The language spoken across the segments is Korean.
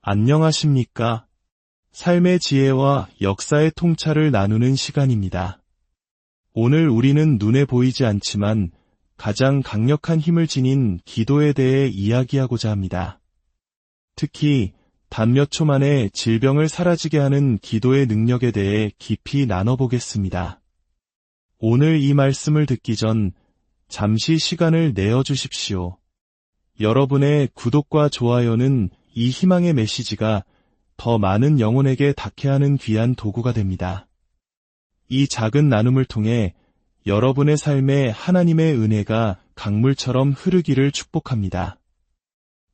안녕하십니까? 삶의 지혜와 역사의 통찰을 나누는 시간입니다. 오늘 우리는 눈에 보이지 않지만 가장 강력한 힘을 지닌 기도에 대해 이야기하고자 합니다. 특히 단 몇 초 만에 질병을 사라지게 하는 기도의 능력에 대해 깊이 나눠보겠습니다. 오늘 이 말씀을 듣기 전 잠시 시간을 내어주십시오. 여러분의 구독과 좋아요는 이 희망의 메시지가 더 많은 영혼에게 닿게 하는 귀한 도구가 됩니다. 이 작은 나눔을 통해 여러분의 삶에 하나님의 은혜가 강물처럼 흐르기를 축복합니다.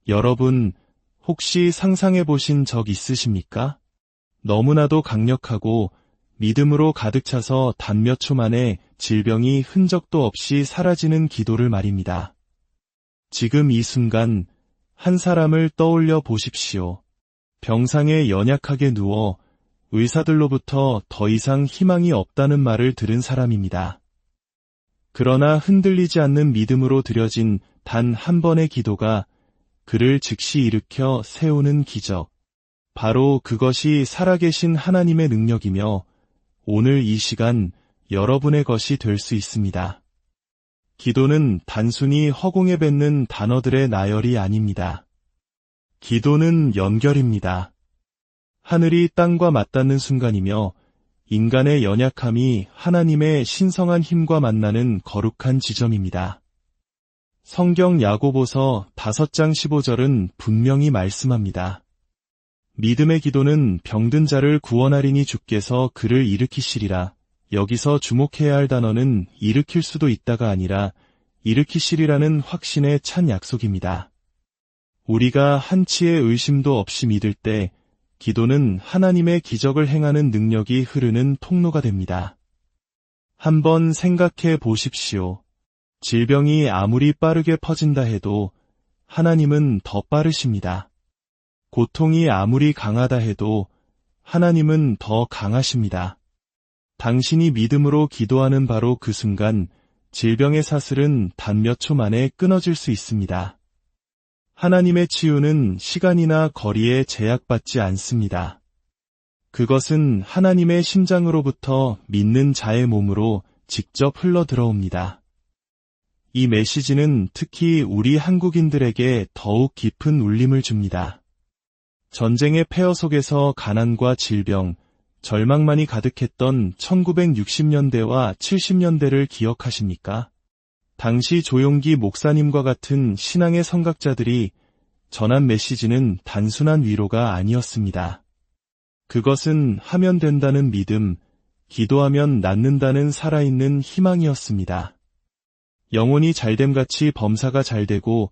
여러분, 혹시 상상해 보신 적 있으십니까? 너무나도 강력하고 믿음으로 가득 차서 단 몇 초 만에 질병이 흔적도 없이 사라지는 기도를 말입니다. 지금 이 순간 한 사람을 떠올려 보십시오. 병상에 연약하게 누워 의사들로부터 더 이상 희망이 없다는 말을 들은 사람입니다. 그러나 흔들리지 않는 믿음으로 드려진 단 한 번의 기도가 그를 즉시 일으켜 세우는 기적. 바로 그것이 살아계신 하나님의 능력이며 오늘 이 시간 여러분의 것이 될 수 있습니다. 기도는 단순히 허공에 뱉는 단어들의 나열이 아닙니다. 기도는 연결입니다. 하늘이 땅과 맞닿는 순간이며 인간의 연약함이 하나님의 신성한 힘과 만나는 거룩한 지점입니다. 성경 야고보서 5장 15절은 분명히 말씀합니다. 믿음의 기도는 병든 자를 구원하리니 주께서 그를 일으키시리라. 여기서 주목해야 할 단어는 일으킬 수도 있다가 아니라 일으키시리라는 확신의 찬 약속입니다. 우리가 한치의 의심도 없이 믿을 때 기도는 하나님의 기적을 행하는 능력이 흐르는 통로가 됩니다. 한번 생각해 보십시오. 질병이 아무리 빠르게 퍼진다 해도 하나님은 더 빠르십니다. 고통이 아무리 강하다 해도 하나님은 더 강하십니다. 당신이 믿음으로 기도하는 바로 그 순간 질병의 사슬은 단 몇 초 만에 끊어질 수 있습니다. 하나님의 치유는 시간이나 거리에 제약받지 않습니다. 그것은 하나님의 심장으로부터 믿는 자의 몸으로 직접 흘러 들어옵니다. 이 메시지는 특히 우리 한국인들에게 더욱 깊은 울림을 줍니다. 전쟁의 폐허 속에서 가난과 질병, 절망만이 가득했던 1960년대와 70년대를 기억하십니까? 당시 조용기 목사님과 같은 신앙의 선각자들이 전한 메시지는 단순한 위로가 아니었습니다. 그것은 하면 된다는 믿음, 기도하면 낫는다는 살아있는 희망이었습니다. 영혼이 잘됨같이 범사가 잘되고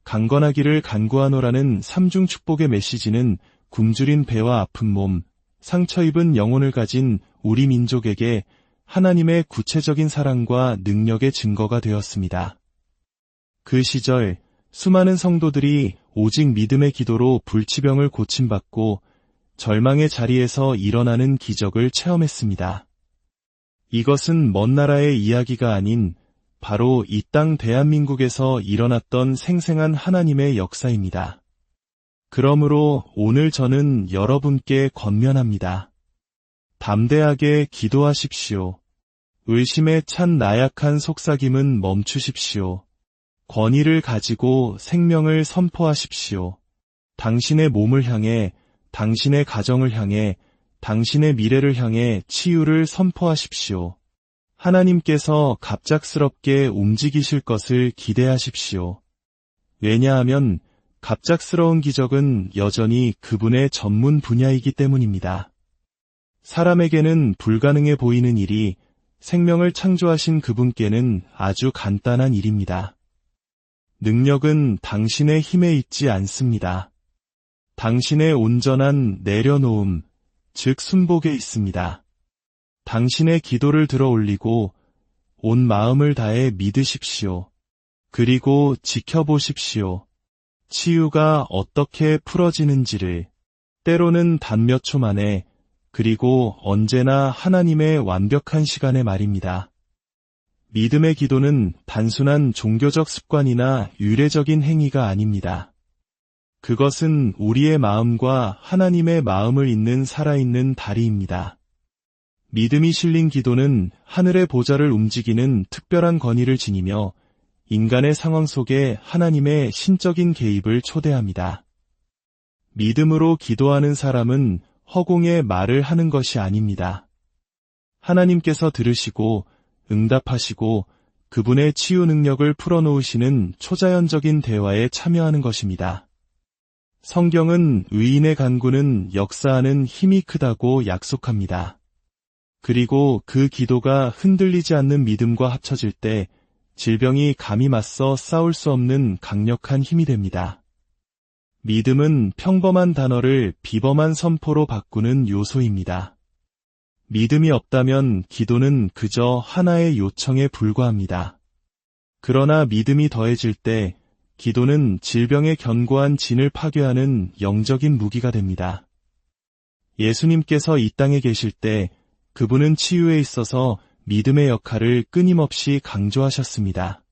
강건하기를 간구하노라는 삼중 축복의 메시지는 굶주린 배와 아픈 몸, 상처 입은 영혼을 가진 우리 민족에게 하나님의 구체적인 사랑과 능력의 증거가 되었습니다. 그 시절 수많은 성도들이 오직 믿음의 기도로 불치병을 고침받고 절망의 자리에서 일어나는 기적을 체험했습니다. 이것은 먼 나라의 이야기가 아닌 바로 이 땅 대한민국에서 일어났던 생생한 하나님의 역사입니다. 그러므로 오늘 저는 여러분께 권면합니다. 담대하게 기도하십시오. 의심에 찬 나약한 속삭임은 멈추십시오. 권위를 가지고 생명을 선포하십시오. 당신의 몸을 향해, 당신의 가정을 향해, 당신의 미래를 향해 치유를 선포하십시오. 하나님께서 갑작스럽게 움직이실 것을 기대하십시오. 왜냐하면 갑작스러운 기적은 여전히 그분의 전문 분야이기 때문입니다. 사람에게는 불가능해 보이는 일이 생명을 창조하신 그분께는 아주 간단한 일입니다. 능력은 당신의 힘에 있지 않습니다. 당신의 온전한 내려놓음, 즉 순복에 있습니다. 당신의 기도를 들어 올리고 온 마음을 다해 믿으십시오. 그리고 지켜보십시오. 치유가 어떻게 풀어지는지를, 때로는 단 몇 초 만에, 그리고 언제나 하나님의 완벽한 시간에 말입니다. 믿음의 기도는 단순한 종교적 습관이나 유례적인 행위가 아닙니다. 그것은 우리의 마음과 하나님의 마음을 잇는 살아있는 다리입니다. 믿음이 실린 기도는 하늘의 보좌를 움직이는 특별한 권위를 지니며 인간의 상황 속에 하나님의 신적인 개입을 초대합니다. 믿음으로 기도하는 사람은 허공에 말을 하는 것이 아닙니다. 하나님께서 들으시고 응답하시고 그분의 치유 능력을 풀어놓으시는 초자연적인 대화에 참여하는 것입니다. 성경은 의인의 간구는 역사하는 힘이 크다고 약속합니다. 그리고 그 기도가 흔들리지 않는 믿음과 합쳐질 때 질병이 감히 맞서 싸울 수 없는 강력한 힘이 됩니다. 믿음은 평범한 단어를 비범한 선포로 바꾸는 요소입니다. 믿음이 없다면 기도는 그저 하나의 요청에 불과합니다. 그러나 믿음이 더해질 때 기도는 질병의 견고한 진을 파괴하는 영적인 무기가 됩니다. 예수님께서 이 땅에 계실 때 그분은 치유에 있어서 믿음의 역할을 끊임없이 강조하셨습니다.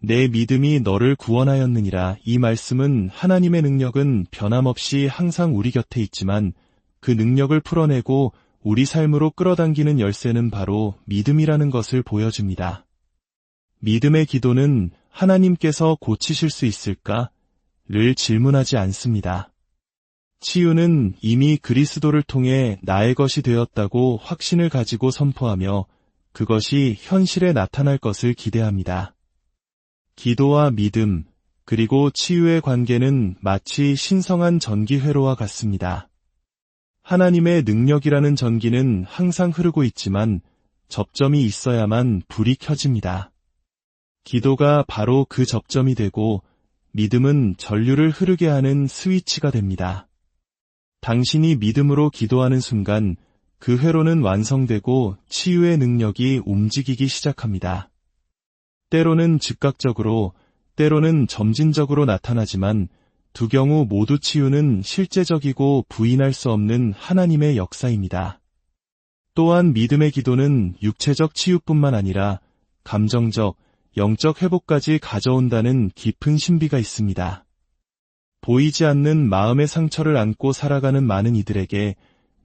내 믿음이 너를 구원하였느니라. 이 말씀은 하나님의 능력은 변함없이 항상 우리 곁에 있지만 그 능력을 풀어내고 우리 삶으로 끌어당기는 열쇠는 바로 믿음이라는 것을 보여줍니다. 믿음의 기도는 하나님께서 고치실 수 있을까?를 질문하지 않습니다. 치유는 이미 그리스도를 통해 나의 것이 되었다고 확신을 가지고 선포하며 그것이 현실에 나타날 것을 기대합니다. 기도와 믿음, 그리고 치유의 관계는 마치 신성한 전기회로와 같습니다. 하나님의 능력이라는 전기는 항상 흐르고 있지만 접점이 있어야만 불이 켜집니다. 기도가 바로 그 접점이 되고 믿음은 전류를 흐르게 하는 스위치가 됩니다. 당신이 믿음으로 기도하는 순간 그 회로는 완성되고 치유의 능력이 움직이기 시작합니다. 때로는 즉각적으로, 때로는 점진적으로 나타나지만 두 경우 모두 치유는 실제적이고 부인할 수 없는 하나님의 역사입니다. 또한 믿음의 기도는 육체적 치유뿐만 아니라 감정적, 영적 회복까지 가져온다는 깊은 신비가 있습니다. 보이지 않는 마음의 상처를 안고 살아가는 많은 이들에게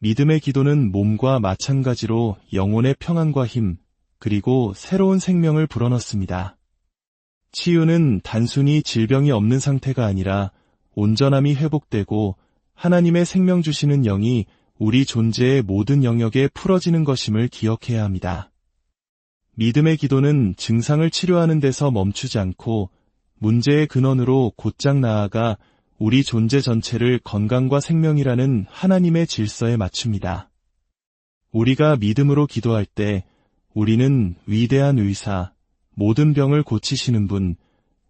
믿음의 기도는 몸과 마찬가지로 영혼의 평안과 힘, 그리고 새로운 생명을 불어넣습니다. 치유는 단순히 질병이 없는 상태가 아니라 온전함이 회복되고 하나님의 생명 주시는 영이 우리 존재의 모든 영역에 풀어지는 것임을 기억해야 합니다. 믿음의 기도는 증상을 치료하는 데서 멈추지 않고 문제의 근원으로 곧장 나아가 우리 존재 전체를 건강과 생명이라는 하나님의 질서에 맞춥니다. 우리가 믿음으로 기도할 때 우리는 위대한 의사, 모든 병을 고치시는 분,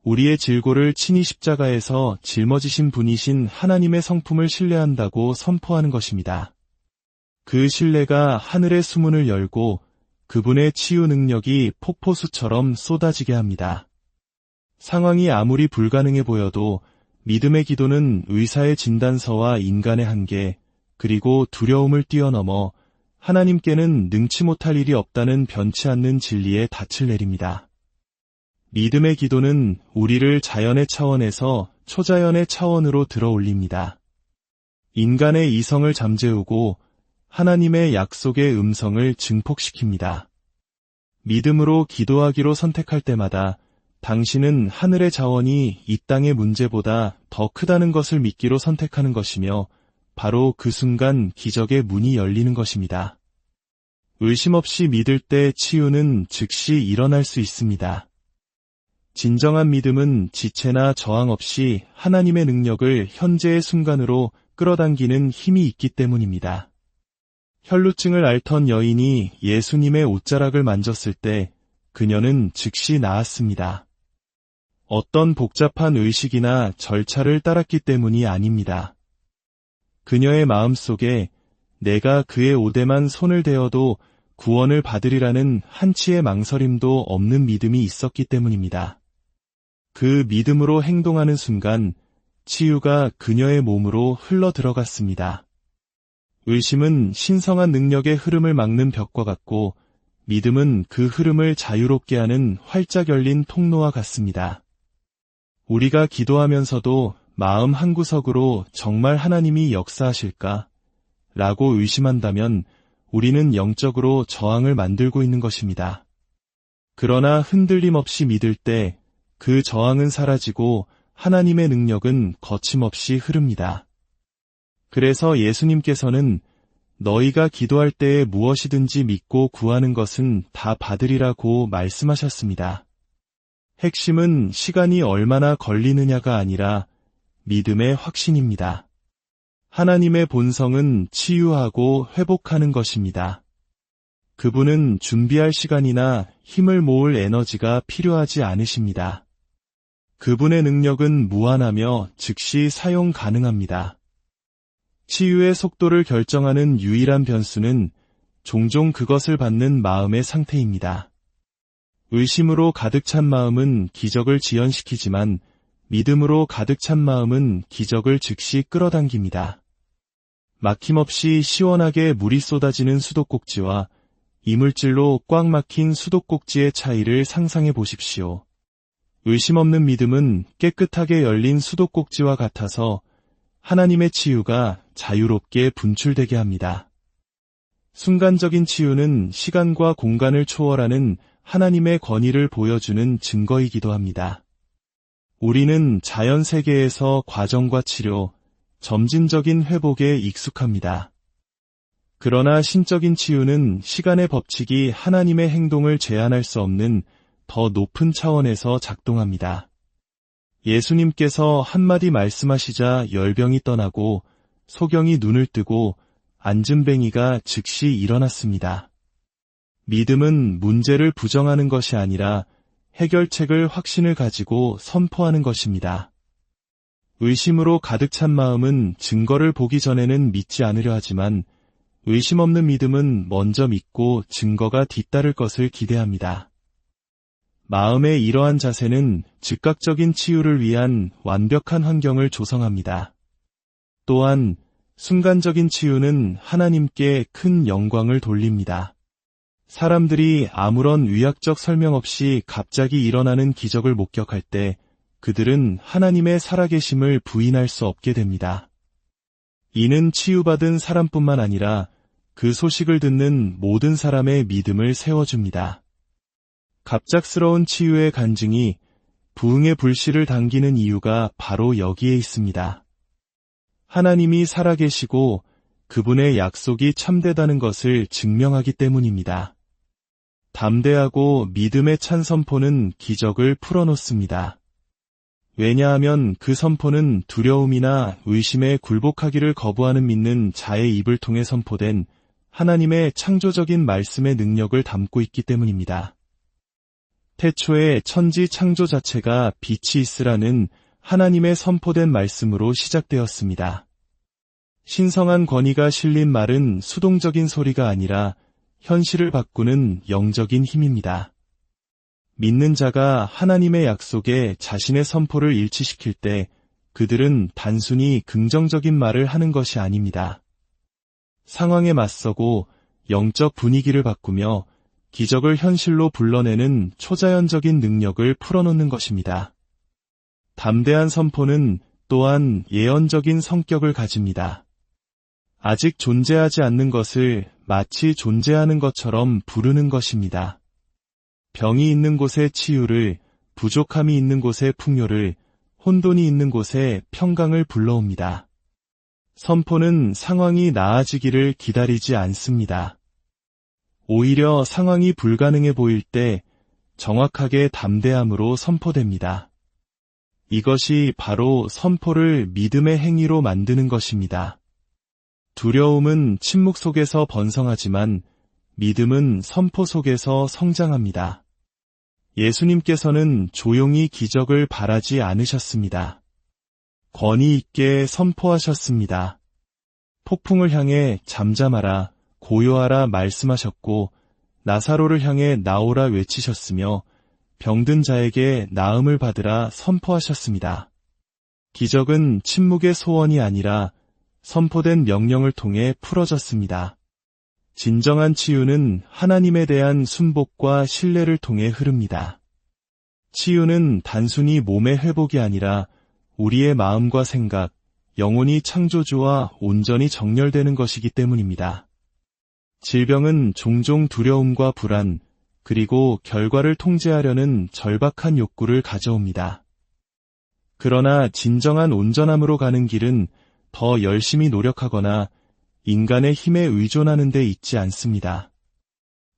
우리의 질고를 친히 십자가에서 짊어지신 분이신 하나님의 성품을 신뢰한다고 선포하는 것입니다. 그 신뢰가 하늘의 수문을 열고 그분의 치유 능력이 폭포수처럼 쏟아지게 합니다. 상황이 아무리 불가능해 보여도 믿음의 기도는 의사의 진단서와 인간의 한계, 그리고 두려움을 뛰어넘어 하나님께는 능치 못할 일이 없다는 변치 않는 진리에 닻을 내립니다. 믿음의 기도는 우리를 자연의 차원에서 초자연의 차원으로 들어 올립니다. 인간의 이성을 잠재우고 하나님의 약속의 음성을 증폭시킵니다. 믿음으로 기도하기로 선택할 때마다 당신은 하늘의 자원이 이 땅의 문제보다 더 크다는 것을 믿기로 선택하는 것이며 바로 그 순간 기적의 문이 열리는 것입니다. 의심 없이 믿을 때 치유는 즉시 일어날 수 있습니다. 진정한 믿음은 지체나 저항 없이 하나님의 능력을 현재의 순간으로 끌어당기는 힘이 있기 때문입니다. 혈루증을 앓던 여인이 예수님의 옷자락을 만졌을 때 그녀는 즉시 나았습니다. 어떤 복잡한 의식이나 절차를 따랐기 때문이 아닙니다. 그녀의 마음속에 내가 그의 옷에만 손을 대어도 구원을 받으리라는 한치의 망설임도 없는 믿음이 있었기 때문입니다. 그 믿음으로 행동하는 순간 치유가 그녀의 몸으로 흘러 들어갔습니다. 의심은 신성한 능력의 흐름을 막는 벽과 같고 믿음은 그 흐름을 자유롭게 하는 활짝 열린 통로와 같습니다. 우리가 기도하면서도 마음 한구석으로 정말 하나님이 역사하실까? 라고 의심한다면 우리는 영적으로 저항을 만들고 있는 것입니다. 그러나 흔들림 없이 믿을 때 그 저항은 사라지고 하나님의 능력은 거침없이 흐릅니다. 그래서 예수님께서는 너희가 기도할 때에 무엇이든지 믿고 구하는 것은 다 받으리라고 말씀하셨습니다. 핵심은 시간이 얼마나 걸리느냐가 아니라 믿음의 확신입니다. 하나님의 본성은 치유하고 회복하는 것입니다. 그분은 준비할 시간이나 힘을 모을 에너지가 필요하지 않으십니다. 그분의 능력은 무한하며 즉시 사용 가능합니다. 치유의 속도를 결정하는 유일한 변수는 종종 그것을 받는 마음의 상태입니다. 의심으로 가득 찬 마음은 기적을 지연시키지만 믿음으로 가득 찬 마음은 기적을 즉시 끌어당깁니다. 막힘없이 시원하게 물이 쏟아지는 수도꼭지와 이물질로 꽉 막힌 수도꼭지의 차이를 상상해 보십시오. 의심 없는 믿음은 깨끗하게 열린 수도꼭지와 같아서 하나님의 치유가 자유롭게 분출되게 합니다. 순간적인 치유는 시간과 공간을 초월하는 하나님의 권위를 보여주는 증거이기도 합니다. 우리는 자연 세계에서 과정과 치료, 점진적인 회복에 익숙합니다. 그러나 신적인 치유는 시간의 법칙이 하나님의 행동을 제한할 수 없는 더 높은 차원에서 작동합니다. 예수님께서 한마디 말씀하시자 열병이 떠나고 소경이 눈을 뜨고 안진뱅이가 즉시 일어났습니다. 믿음은 문제를 부정하는 것이 아니라 해결책을 확신을 가지고 선포하는 것입니다. 의심으로 가득 찬 마음은 증거를 보기 전에는 믿지 않으려 하지만 의심 없는 믿음은 먼저 믿고 증거가 뒤따를 것을 기대합니다. 마음의 이러한 자세는 즉각적인 치유를 위한 완벽한 환경을 조성합니다. 또한 순간적인 치유는 하나님께 큰 영광을 돌립니다. 사람들이 아무런 의학적 설명 없이 갑자기 일어나는 기적을 목격할 때 그들은 하나님의 살아계심을 부인할 수 없게 됩니다. 이는 치유받은 사람뿐만 아니라 그 소식을 듣는 모든 사람의 믿음을 세워줍니다. 갑작스러운 치유의 간증이 부흥의 불씨를 당기는 이유가 바로 여기에 있습니다. 하나님이 살아계시고 그분의 약속이 참되다는 것을 증명하기 때문입니다. 담대하고 믿음에 찬 선포는 기적을 풀어놓습니다. 왜냐하면 그 선포는 두려움이나 의심에 굴복하기를 거부하는 믿는 자의 입을 통해 선포된 하나님의 창조적인 말씀의 능력을 담고 있기 때문입니다. 태초에 천지 창조 자체가 빛이 있으라는 하나님의 선포된 말씀으로 시작되었습니다. 신성한 권위가 실린 말은 수동적인 소리가 아니라 현실을 바꾸는 영적인 힘입니다. 믿는 자가 하나님의 약속에 자신의 선포를 일치시킬 때 그들은 단순히 긍정적인 말을 하는 것이 아닙니다. 상황에 맞서고 영적 분위기를 바꾸며 기적을 현실로 불러내는 초자연적인 능력을 풀어놓는 것입니다. 담대한 선포는 또한 예언적인 성격을 가집니다. 아직 존재하지 않는 것을 마치 존재하는 것처럼 부르는 것입니다. 병이 있는 곳에 치유를, 부족함이 있는 곳에 풍요를, 혼돈이 있는 곳에 평강을 불러옵니다. 선포는 상황이 나아지기를 기다리지 않습니다. 오히려 상황이 불가능해 보일 때 정확하게 담대함으로 선포됩니다. 이것이 바로 선포를 믿음의 행위로 만드는 것입니다. 두려움은 침묵 속에서 번성하지만 믿음은 선포 속에서 성장합니다. 예수님께서는 조용히 기적을 바라지 않으셨습니다. 권위 있게 선포하셨습니다. 폭풍을 향해 잠잠하라, 고요하라 말씀하셨고 나사로를 향해 나오라 외치셨으며 병든 자에게 나음을 받으라 선포하셨습니다. 기적은 침묵의 소원이 아니라 선포된 명령을 통해 풀어졌습니다. 진정한 치유는 하나님에 대한 순복과 신뢰를 통해 흐릅니다. 치유는 단순히 몸의 회복이 아니라 우리의 마음과 생각, 영혼이 창조주와 온전히 정렬되는 것이기 때문입니다. 질병은 종종 두려움과 불안, 그리고 결과를 통제하려는 절박한 욕구를 가져옵니다. 그러나 진정한 온전함으로 가는 길은 더 열심히 노력하거나 인간의 힘에 의존하는 데 있지 않습니다.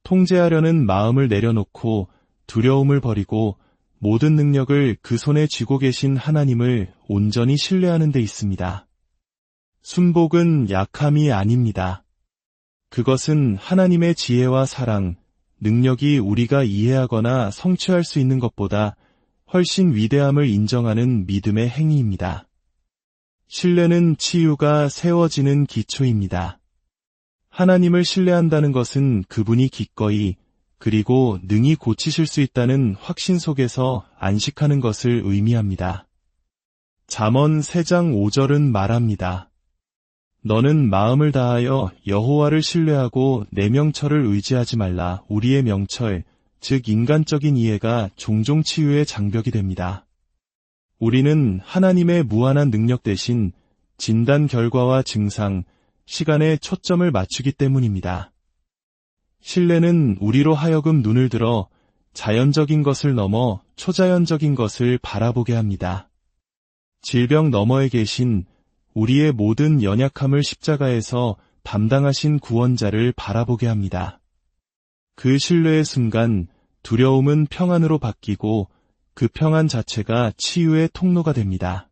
통제하려는 마음을 내려놓고 두려움을 버리고 모든 능력을 그 손에 쥐고 계신 하나님을 온전히 신뢰하는 데 있습니다. 순복은 약함이 아닙니다. 그것은 하나님의 지혜와 사랑, 능력이 우리가 이해하거나 성취할 수 있는 것보다 훨씬 위대함을 인정하는 믿음의 행위입니다. 신뢰는 치유가 세워지는 기초입니다. 하나님을 신뢰한다는 것은 그분이 기꺼이 그리고 능히 고치실 수 있다는 확신 속에서 안식하는 것을 의미합니다. 잠언 3장 5절은 말합니다. 너는 마음을 다하여 여호와를 신뢰하고 내 명철을 의지하지 말라. 우리의 명철, 즉 인간적인 이해가 종종 치유의 장벽이 됩니다. 우리는 하나님의 무한한 능력 대신 진단 결과와 증상, 시간에 초점을 맞추기 때문입니다. 신뢰는 우리로 하여금 눈을 들어 자연적인 것을 넘어 초자연적인 것을 바라보게 합니다. 질병 너머에 계신 우리의 모든 연약함을 십자가에서 담당하신 구원자를 바라보게 합니다. 그 신뢰의 순간 두려움은 평안으로 바뀌고 그 평안 자체가 치유의 통로가 됩니다.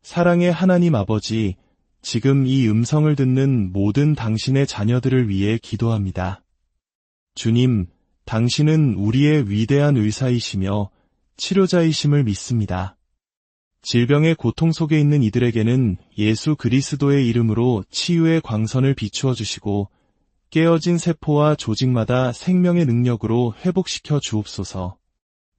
사랑의 하나님 아버지, 지금 이 음성을 듣는 모든 당신의 자녀들을 위해 기도합니다. 주님, 당신은 우리의 위대한 의사이시며 치료자이심을 믿습니다. 질병의 고통 속에 있는 이들에게는 예수 그리스도의 이름으로 치유의 광선을 비추어 주시고 깨어진 세포와 조직마다 생명의 능력으로 회복시켜 주옵소서.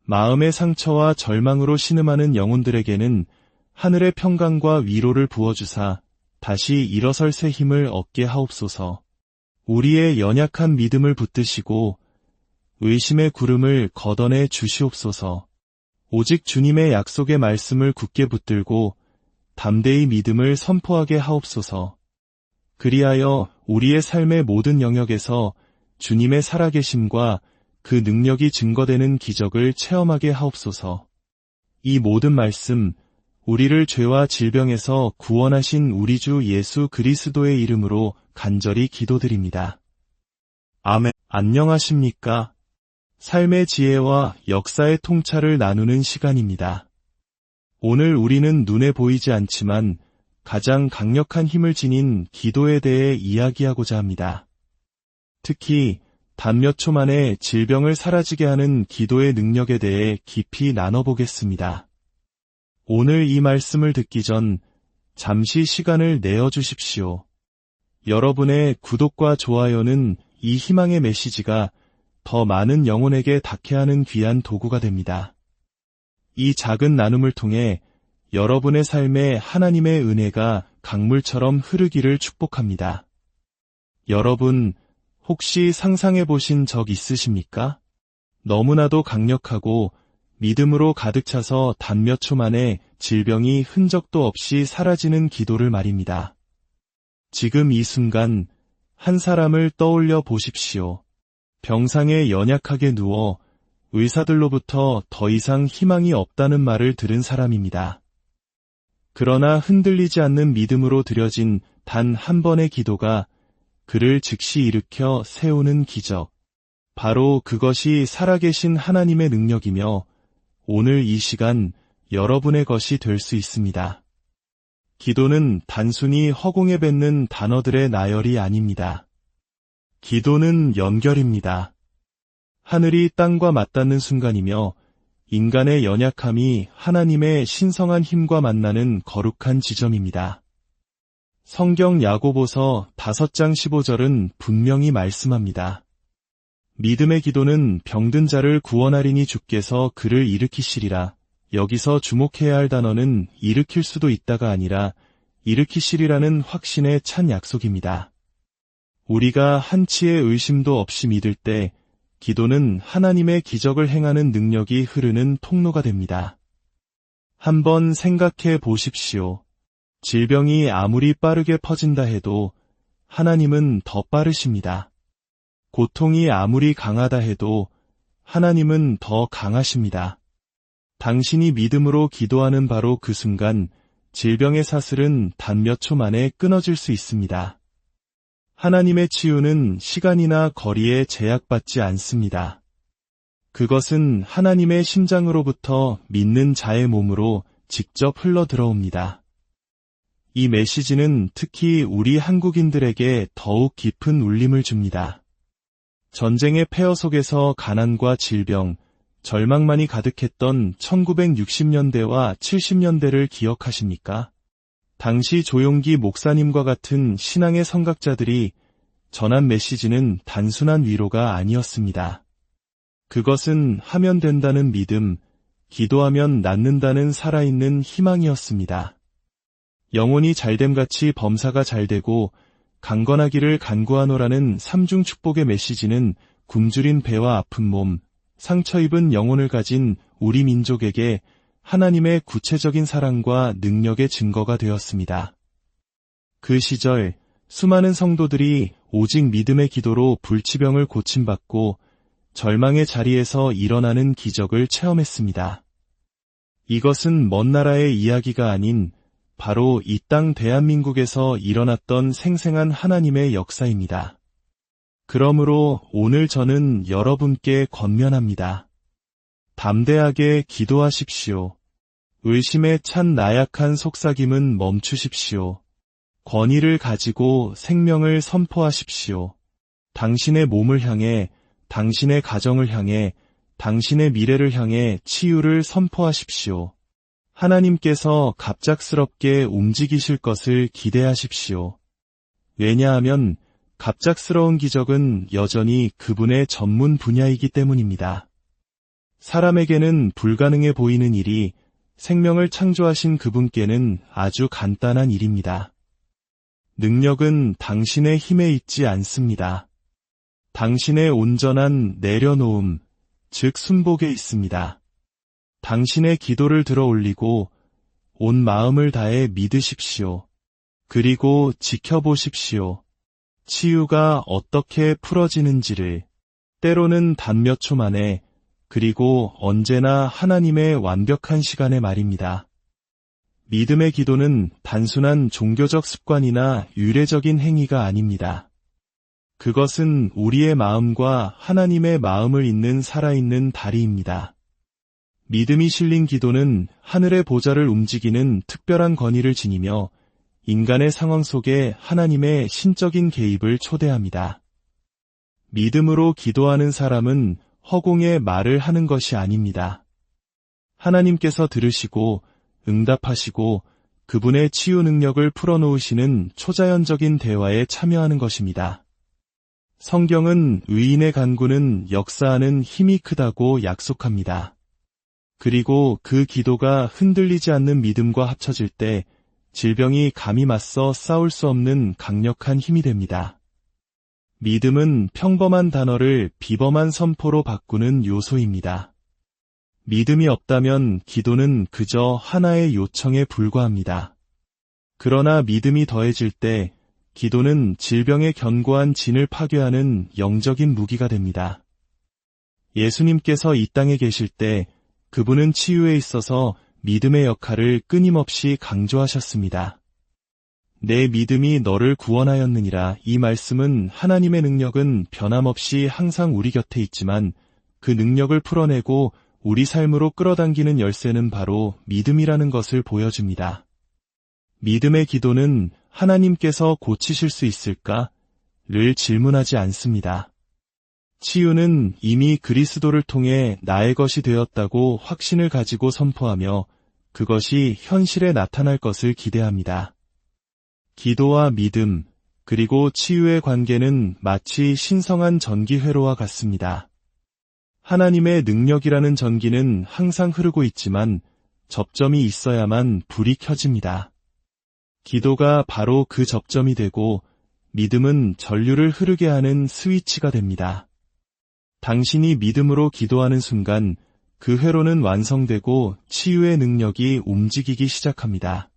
마음의 상처와 절망으로 신음하는 영혼들에게는 하늘의 평강과 위로를 부어주사 다시 일어설 새 힘을 얻게 하옵소서. 우리의 연약한 믿음을 붙드시고 의심의 구름을 걷어내 주시옵소서. 오직 주님의 약속의 말씀을 굳게 붙들고 담대히 믿음을 선포하게 하옵소서. 그리하여 우리의 삶의 모든 영역에서 주님의 살아계심과 그 능력이 증거되는 기적을 체험하게 하옵소서. 이 모든 말씀, 우리를 죄와 질병에서 구원하신 우리 주 예수 그리스도의 이름으로 간절히 기도드립니다. 아멘. 안녕하십니까? 삶의 지혜와 역사의 통찰을 나누는 시간입니다. 오늘 우리는 눈에 보이지 않지만 가장 강력한 힘을 지닌 기도에 대해 이야기하고자 합니다. 특히 단 몇 초 만에 질병을 사라지게 하는 기도의 능력에 대해 깊이 나눠보겠습니다. 오늘 이 말씀을 듣기 전 잠시 시간을 내어주십시오. 여러분의 구독과 좋아요는 이 희망의 메시지가 더 많은 영혼에게 닿게 하는 귀한 도구가 됩니다. 이 작은 나눔을 통해 여러분의 삶에 하나님의 은혜가 강물처럼 흐르기를 축복합니다. 여러분, 혹시 상상해 보신 적 있으십니까? 너무나도 강력하고 믿음으로 가득 차서 단 몇 초 만에 질병이 흔적도 없이 사라지는 기도를 말입니다. 지금 이 순간 한 사람을 떠올려 보십시오. 병상에 연약하게 누워 의사들로부터 더 이상 희망이 없다는 말을 들은 사람입니다. 그러나 흔들리지 않는 믿음으로 드려진 단 한 번의 기도가 그를 즉시 일으켜 세우는 기적. 바로 그것이 살아계신 하나님의 능력이며 오늘 이 시간 여러분의 것이 될 수 있습니다. 기도는 단순히 허공에 뱉는 단어들의 나열이 아닙니다. 기도는 연결입니다. 하늘이 땅과 맞닿는 순간이며 인간의 연약함이 하나님의 신성한 힘과 만나는 거룩한 지점입니다. 성경 야고보서 5장 15절은 분명히 말씀합니다. 믿음의 기도는 병든 자를 구원하리니 주께서 그를 일으키시리라. 여기서 주목해야 할 단어는 일으킬 수도 있다가 아니라 일으키시리라는 확신의 찬 약속입니다. 우리가 한치의 의심도 없이 믿을 때 기도는 하나님의 기적을 행하는 능력이 흐르는 통로가 됩니다. 한번 생각해 보십시오. 질병이 아무리 빠르게 퍼진다 해도 하나님은 더 빠르십니다. 고통이 아무리 강하다 해도 하나님은 더 강하십니다. 당신이 믿음으로 기도하는 바로 그 순간 질병의 사슬은 단 몇 초 만에 끊어질 수 있습니다. 하나님의 치유는 시간이나 거리에 제약받지 않습니다. 그것은 하나님의 심장으로부터 믿는 자의 몸으로 직접 흘러 들어옵니다. 이 메시지는 특히 우리 한국인들에게 더욱 깊은 울림을 줍니다. 전쟁의 폐허 속에서 가난과 질병, 절망만이 가득했던 1960년대와 70년대를 기억하십니까? 당시 조용기 목사님과 같은 신앙의 선각자들이 전한 메시지는 단순한 위로가 아니었습니다. 그것은 하면 된다는 믿음, 기도하면 낫는다는 살아있는 희망이었습니다. 영혼이 잘됨같이 범사가 잘되고 강건하기를 간구하노라는 삼중 축복의 메시지는 굶주린 배와 아픈 몸, 상처 입은 영혼을 가진 우리 민족에게 하나님의 구체적인 사랑과 능력의 증거가 되었습니다. 그 시절 수많은 성도들이 오직 믿음의 기도로 불치병을 고침받고 절망의 자리에서 일어나는 기적을 체험했습니다. 이것은 먼 나라의 이야기가 아닌 바로 이 땅 대한민국에서 일어났던 생생한 하나님의 역사입니다. 그러므로 오늘 저는 여러분께 권면합니다. 담대하게 기도하십시오. 의심에 찬 나약한 속삭임은 멈추십시오. 권위를 가지고 생명을 선포하십시오. 당신의 몸을 향해, 당신의 가정을 향해, 당신의 미래를 향해 치유를 선포하십시오. 하나님께서 갑작스럽게 움직이실 것을 기대하십시오. 왜냐하면 갑작스러운 기적은 여전히 그분의 전문 분야이기 때문입니다. 사람에게는 불가능해 보이는 일이 생명을 창조하신 그분께는 아주 간단한 일입니다. 능력은 당신의 힘에 있지 않습니다. 당신의 온전한 내려놓음, 즉 순복에 있습니다. 당신의 기도를 들어 올리고 온 마음을 다해 믿으십시오. 그리고 지켜보십시오. 치유가 어떻게 풀어지는지를, 때로는 단 몇 초 만에, 그리고 언제나 하나님의 완벽한 시간에 말입니다. 믿음의 기도는 단순한 종교적 습관이나 유례적인 행위가 아닙니다. 그것은 우리의 마음과 하나님의 마음을 잇는 살아있는 다리입니다. 믿음이 실린 기도는 하늘의 보좌를 움직이는 특별한 권위를 지니며 인간의 상황 속에 하나님의 신적인 개입을 초대합니다. 믿음으로 기도하는 사람은 허공에 말을 하는 것이 아닙니다. 하나님께서 들으시고 응답하시고 그분의 치유 능력을 풀어놓으시는 초자연적인 대화에 참여하는 것입니다. 성경은 의인의 간구는 역사하는 힘이 크다고 약속합니다. 그리고 그 기도가 흔들리지 않는 믿음과 합쳐질 때 질병이 감히 맞서 싸울 수 없는 강력한 힘이 됩니다. 믿음은 평범한 단어를 비범한 선포로 바꾸는 요소입니다. 믿음이 없다면 기도는 그저 하나의 요청에 불과합니다. 그러나 믿음이 더해질 때 기도는 질병의 견고한 진을 파괴하는 영적인 무기가 됩니다. 예수님께서 이 땅에 계실 때 그분은 치유에 있어서 믿음의 역할을 끊임없이 강조하셨습니다. 내 믿음이 너를 구원하였느니라. 이 말씀은 하나님의 능력은 변함없이 항상 우리 곁에 있지만 그 능력을 풀어내고 우리 삶으로 끌어당기는 열쇠는 바로 믿음이라는 것을 보여줍니다. 믿음의 기도는 하나님께서 고치실 수 있을까?를 질문하지 않습니다. 치유는 이미 그리스도를 통해 나의 것이 되었다고 확신을 가지고 선포하며 그것이 현실에 나타날 것을 기대합니다. 기도와 믿음, 그리고 치유의 관계는 마치 신성한 전기회로와 같습니다. 하나님의 능력이라는 전기는 항상 흐르고 있지만 접점이 있어야만 불이 켜집니다. 기도가 바로 그 접점이 되고 믿음은 전류를 흐르게 하는 스위치가 됩니다. 당신이 믿음으로 기도하는 순간 그 회로는 완성되고 치유의 능력이 움직이기 시작합니다.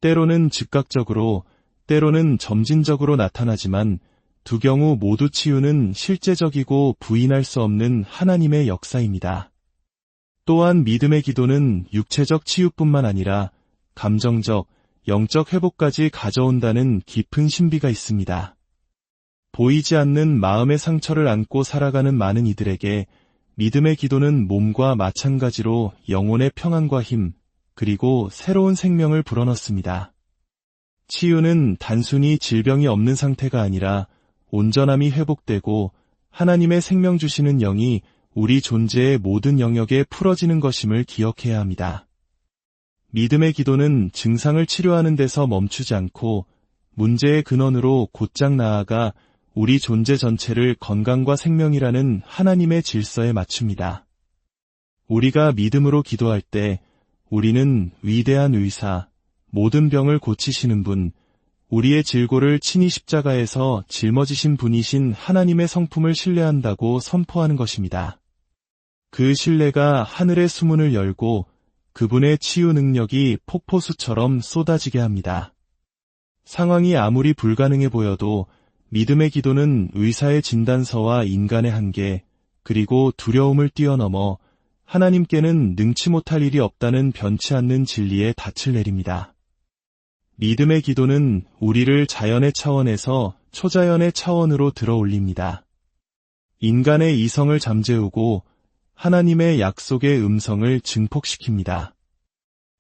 때로는 즉각적으로, 때로는 점진적으로 나타나지만 두 경우 모두 치유는 실제적이고 부인할 수 없는 하나님의 역사입니다. 또한 믿음의 기도는 육체적 치유뿐만 아니라 감정적, 영적 회복까지 가져온다는 깊은 신비가 있습니다. 보이지 않는 마음의 상처를 안고 살아가는 많은 이들에게 믿음의 기도는 몸과 마찬가지로 영혼의 평안과 힘, 그리고 새로운 생명을 불어넣습니다. 치유는 단순히 질병이 없는 상태가 아니라 온전함이 회복되고 하나님의 생명 주시는 영이 우리 존재의 모든 영역에 풀어지는 것임을 기억해야 합니다. 믿음의 기도는 증상을 치료하는 데서 멈추지 않고 문제의 근원으로 곧장 나아가 우리 존재 전체를 건강과 생명이라는 하나님의 질서에 맞춥니다. 우리가 믿음으로 기도할 때 우리는 위대한 의사, 모든 병을 고치시는 분, 우리의 질고를 친히 십자가에서 짊어지신 분이신 하나님의 성품을 신뢰한다고 선포하는 것입니다. 그 신뢰가 하늘의 수문을 열고 그분의 치유 능력이 폭포수처럼 쏟아지게 합니다. 상황이 아무리 불가능해 보여도 믿음의 기도는 의사의 진단서와 인간의 한계, 그리고 두려움을 뛰어넘어 하나님께는 능치 못할 일이 없다는 변치 않는 진리에 닻을 내립니다. 믿음의 기도는 우리를 자연의 차원에서 초자연의 차원으로 들어 올립니다. 인간의 이성을 잠재우고 하나님의 약속의 음성을 증폭시킵니다.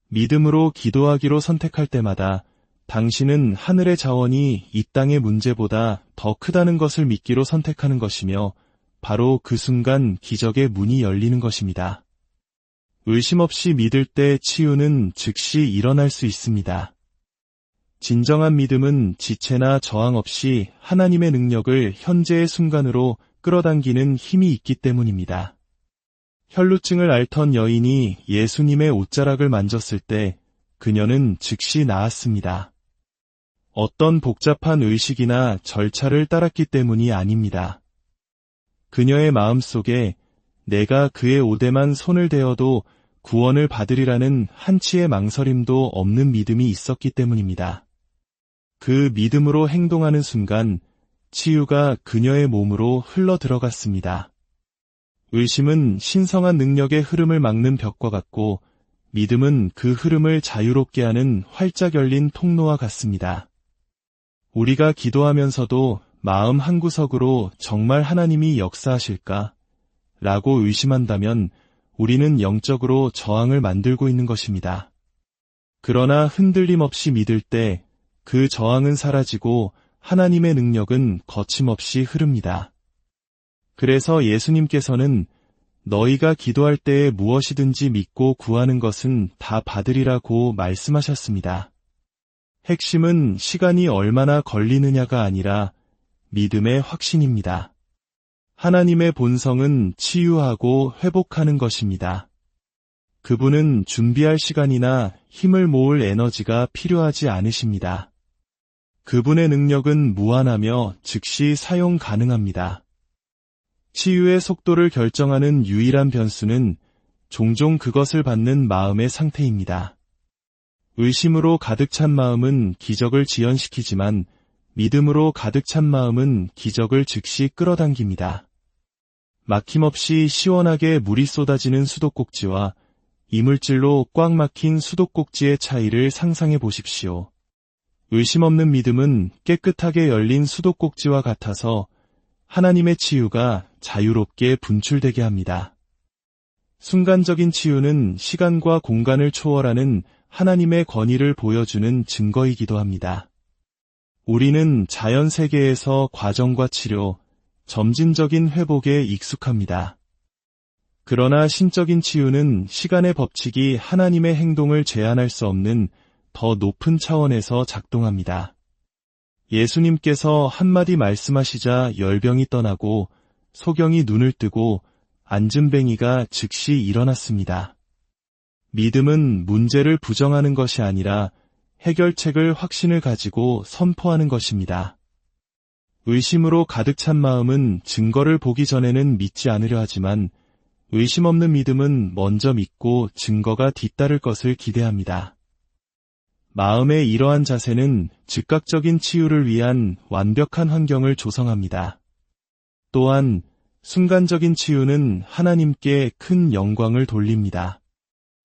믿음으로 기도하기로 선택할 때마다 당신은 하늘의 자원이 이 땅의 문제보다 더 크다는 것을 믿기로 선택하는 것이며 바로 그 순간 기적의 문이 열리는 것입니다. 의심 없이 믿을 때 치유는 즉시 일어날 수 있습니다. 진정한 믿음은 지체나 저항 없이 하나님의 능력을 현재의 순간으로 끌어당기는 힘이 있기 때문입니다. 혈루증을 앓던 여인이 예수님의 옷자락을 만졌을 때 그녀는 즉시 나았습니다. 어떤 복잡한 의식이나 절차를 따랐기 때문이 아닙니다. 그녀의 마음속에 내가 그의 옷에만 손을 대어도 구원을 받으리라는 한치의 망설임도 없는 믿음이 있었기 때문입니다. 그 믿음으로 행동하는 순간 치유가 그녀의 몸으로 흘러 들어갔습니다. 의심은 신성한 능력의 흐름을 막는 벽과 같고 믿음은 그 흐름을 자유롭게 하는 활짝 열린 통로와 같습니다. 우리가 기도하면서도 마음 한구석으로 정말 하나님이 역사하실까? 라고 의심한다면 우리는 영적으로 저항을 만들고 있는 것입니다. 그러나 흔들림 없이 믿을 때 그 저항은 사라지고 하나님의 능력은 거침없이 흐릅니다. 그래서 예수님께서는 너희가 기도할 때에 무엇이든지 믿고 구하는 것은 다 받으리라고 말씀하셨습니다. 핵심은 시간이 얼마나 걸리느냐가 아니라 믿음의 확신입니다. 하나님의 본성은 치유하고 회복하는 것입니다. 그분은 준비할 시간이나 힘을 모을 에너지가 필요하지 않으십니다. 그분의 능력은 무한하며 즉시 사용 가능합니다. 치유의 속도를 결정하는 유일한 변수는 종종 그것을 받는 마음의 상태입니다. 의심으로 가득 찬 마음은 기적을 지연시키지만 믿음으로 가득 찬 마음은 기적을 즉시 끌어당깁니다. 막힘없이 시원하게 물이 쏟아지는 수도꼭지와 이물질로 꽉 막힌 수도꼭지의 차이를 상상해 보십시오. 의심 없는 믿음은 깨끗하게 열린 수도꼭지와 같아서 하나님의 치유가 자유롭게 분출되게 합니다. 순간적인 치유는 시간과 공간을 초월하는 하나님의 권위를 보여주는 증거이기도 합니다. 우리는 자연 세계에서 과정과 치료, 점진적인 회복에 익숙합니다. 그러나 신적인 치유는 시간의 법칙이 하나님의 행동을 제한할 수 없는 더 높은 차원에서 작동합니다. 예수님께서 한마디 말씀하시자 열병이 떠나고 소경이 눈을 뜨고 안진뱅이가 즉시 일어났습니다. 믿음은 문제를 부정하는 것이 아니라 해결책을 확신을 가지고 선포하는 것입니다. 의심으로 가득 찬 마음은 증거를 보기 전에는 믿지 않으려 하지만 의심 없는 믿음은 먼저 믿고 증거가 뒤따를 것을 기대합니다. 마음의 이러한 자세는 즉각적인 치유를 위한 완벽한 환경을 조성합니다. 또한 순간적인 치유는 하나님께 큰 영광을 돌립니다.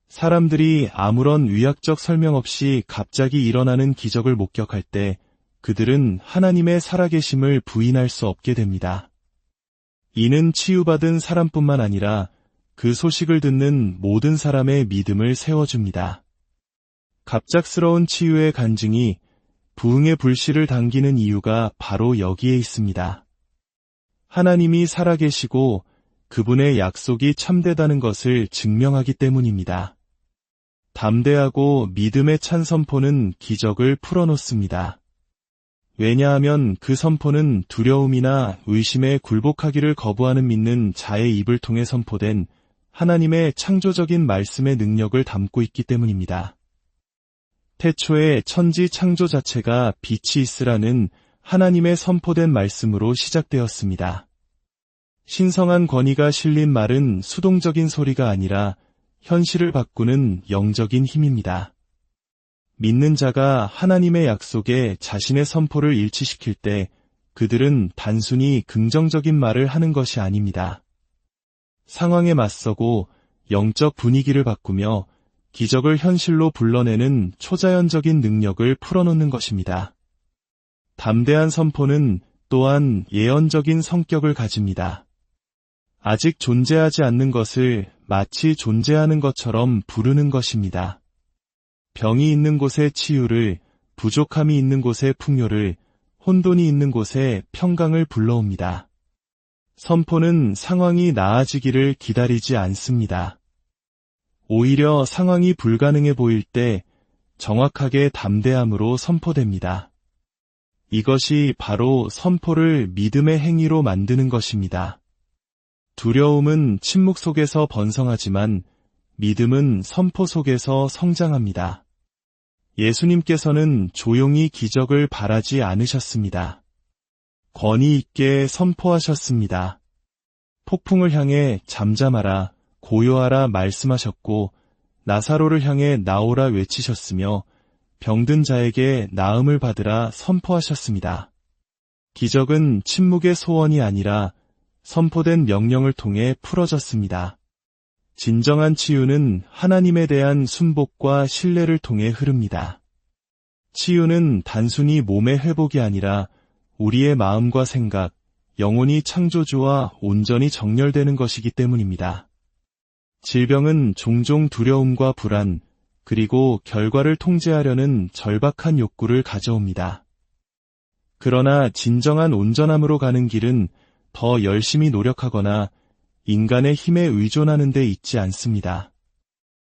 사람들이 아무런 의학적 설명 없이 갑자기 일어나는 기적을 목격할 때 그들은 하나님의 살아계심을 부인할 수 없게 됩니다. 이는 치유받은 사람뿐만 아니라 그 소식을 듣는 모든 사람의 믿음을 세워줍니다. 갑작스러운 치유의 간증이 부흥의 불씨를 당기는 이유가 바로 여기에 있습니다. 하나님이 살아계시고 그분의 약속이 참되다는 것을 증명하기 때문입니다. 담대하고 믿음의 찬 선포는 기적을 풀어놓습니다. 왜냐하면 그 선포는 두려움이나 의심에 굴복하기를 거부하는 믿는 자의 입을 통해 선포된 하나님의 창조적인 말씀의 능력을 담고 있기 때문입니다. 태초에 천지 창조 자체가 빛이 있으라는 하나님의 선포된 말씀으로 시작되었습니다. 신성한 권위가 실린 말은 수동적인 소리가 아니라 현실을 바꾸는 영적인 힘입니다. 믿는 자가 하나님의 약속에 자신의 선포를 일치시킬 때 그들은 단순히 긍정적인 말을 하는 것이 아닙니다. 상황에 맞서고 영적 분위기를 바꾸며 기적을 현실로 불러내는 초자연적인 능력을 풀어놓는 것입니다. 담대한 선포는 또한 예언적인 성격을 가집니다. 아직 존재하지 않는 것을 마치 존재하는 것처럼 부르는 것입니다. 병이 있는 곳에 치유를, 부족함이 있는 곳에 풍요를, 혼돈이 있는 곳에 평강을 불러옵니다. 선포는 상황이 나아지기를 기다리지 않습니다. 오히려 상황이 불가능해 보일 때 정확하게 담대함으로 선포됩니다. 이것이 바로 선포를 믿음의 행위로 만드는 것입니다. 두려움은 침묵 속에서 번성하지만 믿음은 선포 속에서 성장합니다. 예수님께서는 조용히 기적을 바라지 않으셨습니다. 권위 있게 선포하셨습니다. 폭풍을 향해 잠잠하라, 고요하라 말씀하셨고 나사로를 향해 나오라 외치셨으며 병든 자에게 나음을 받으라 선포하셨습니다. 기적은 침묵의 소원이 아니라 선포된 명령을 통해 풀어졌습니다. 진정한 치유는 하나님에 대한 순복과 신뢰를 통해 흐릅니다. 치유는 단순히 몸의 회복이 아니라 우리의 마음과 생각, 영혼이 창조주와 온전히 정렬되는 것이기 때문입니다. 질병은 종종 두려움과 불안, 그리고 결과를 통제하려는 절박한 욕구를 가져옵니다. 그러나 진정한 온전함으로 가는 길은 더 열심히 노력하거나 인간의 힘에 의존하는 데 있지 않습니다.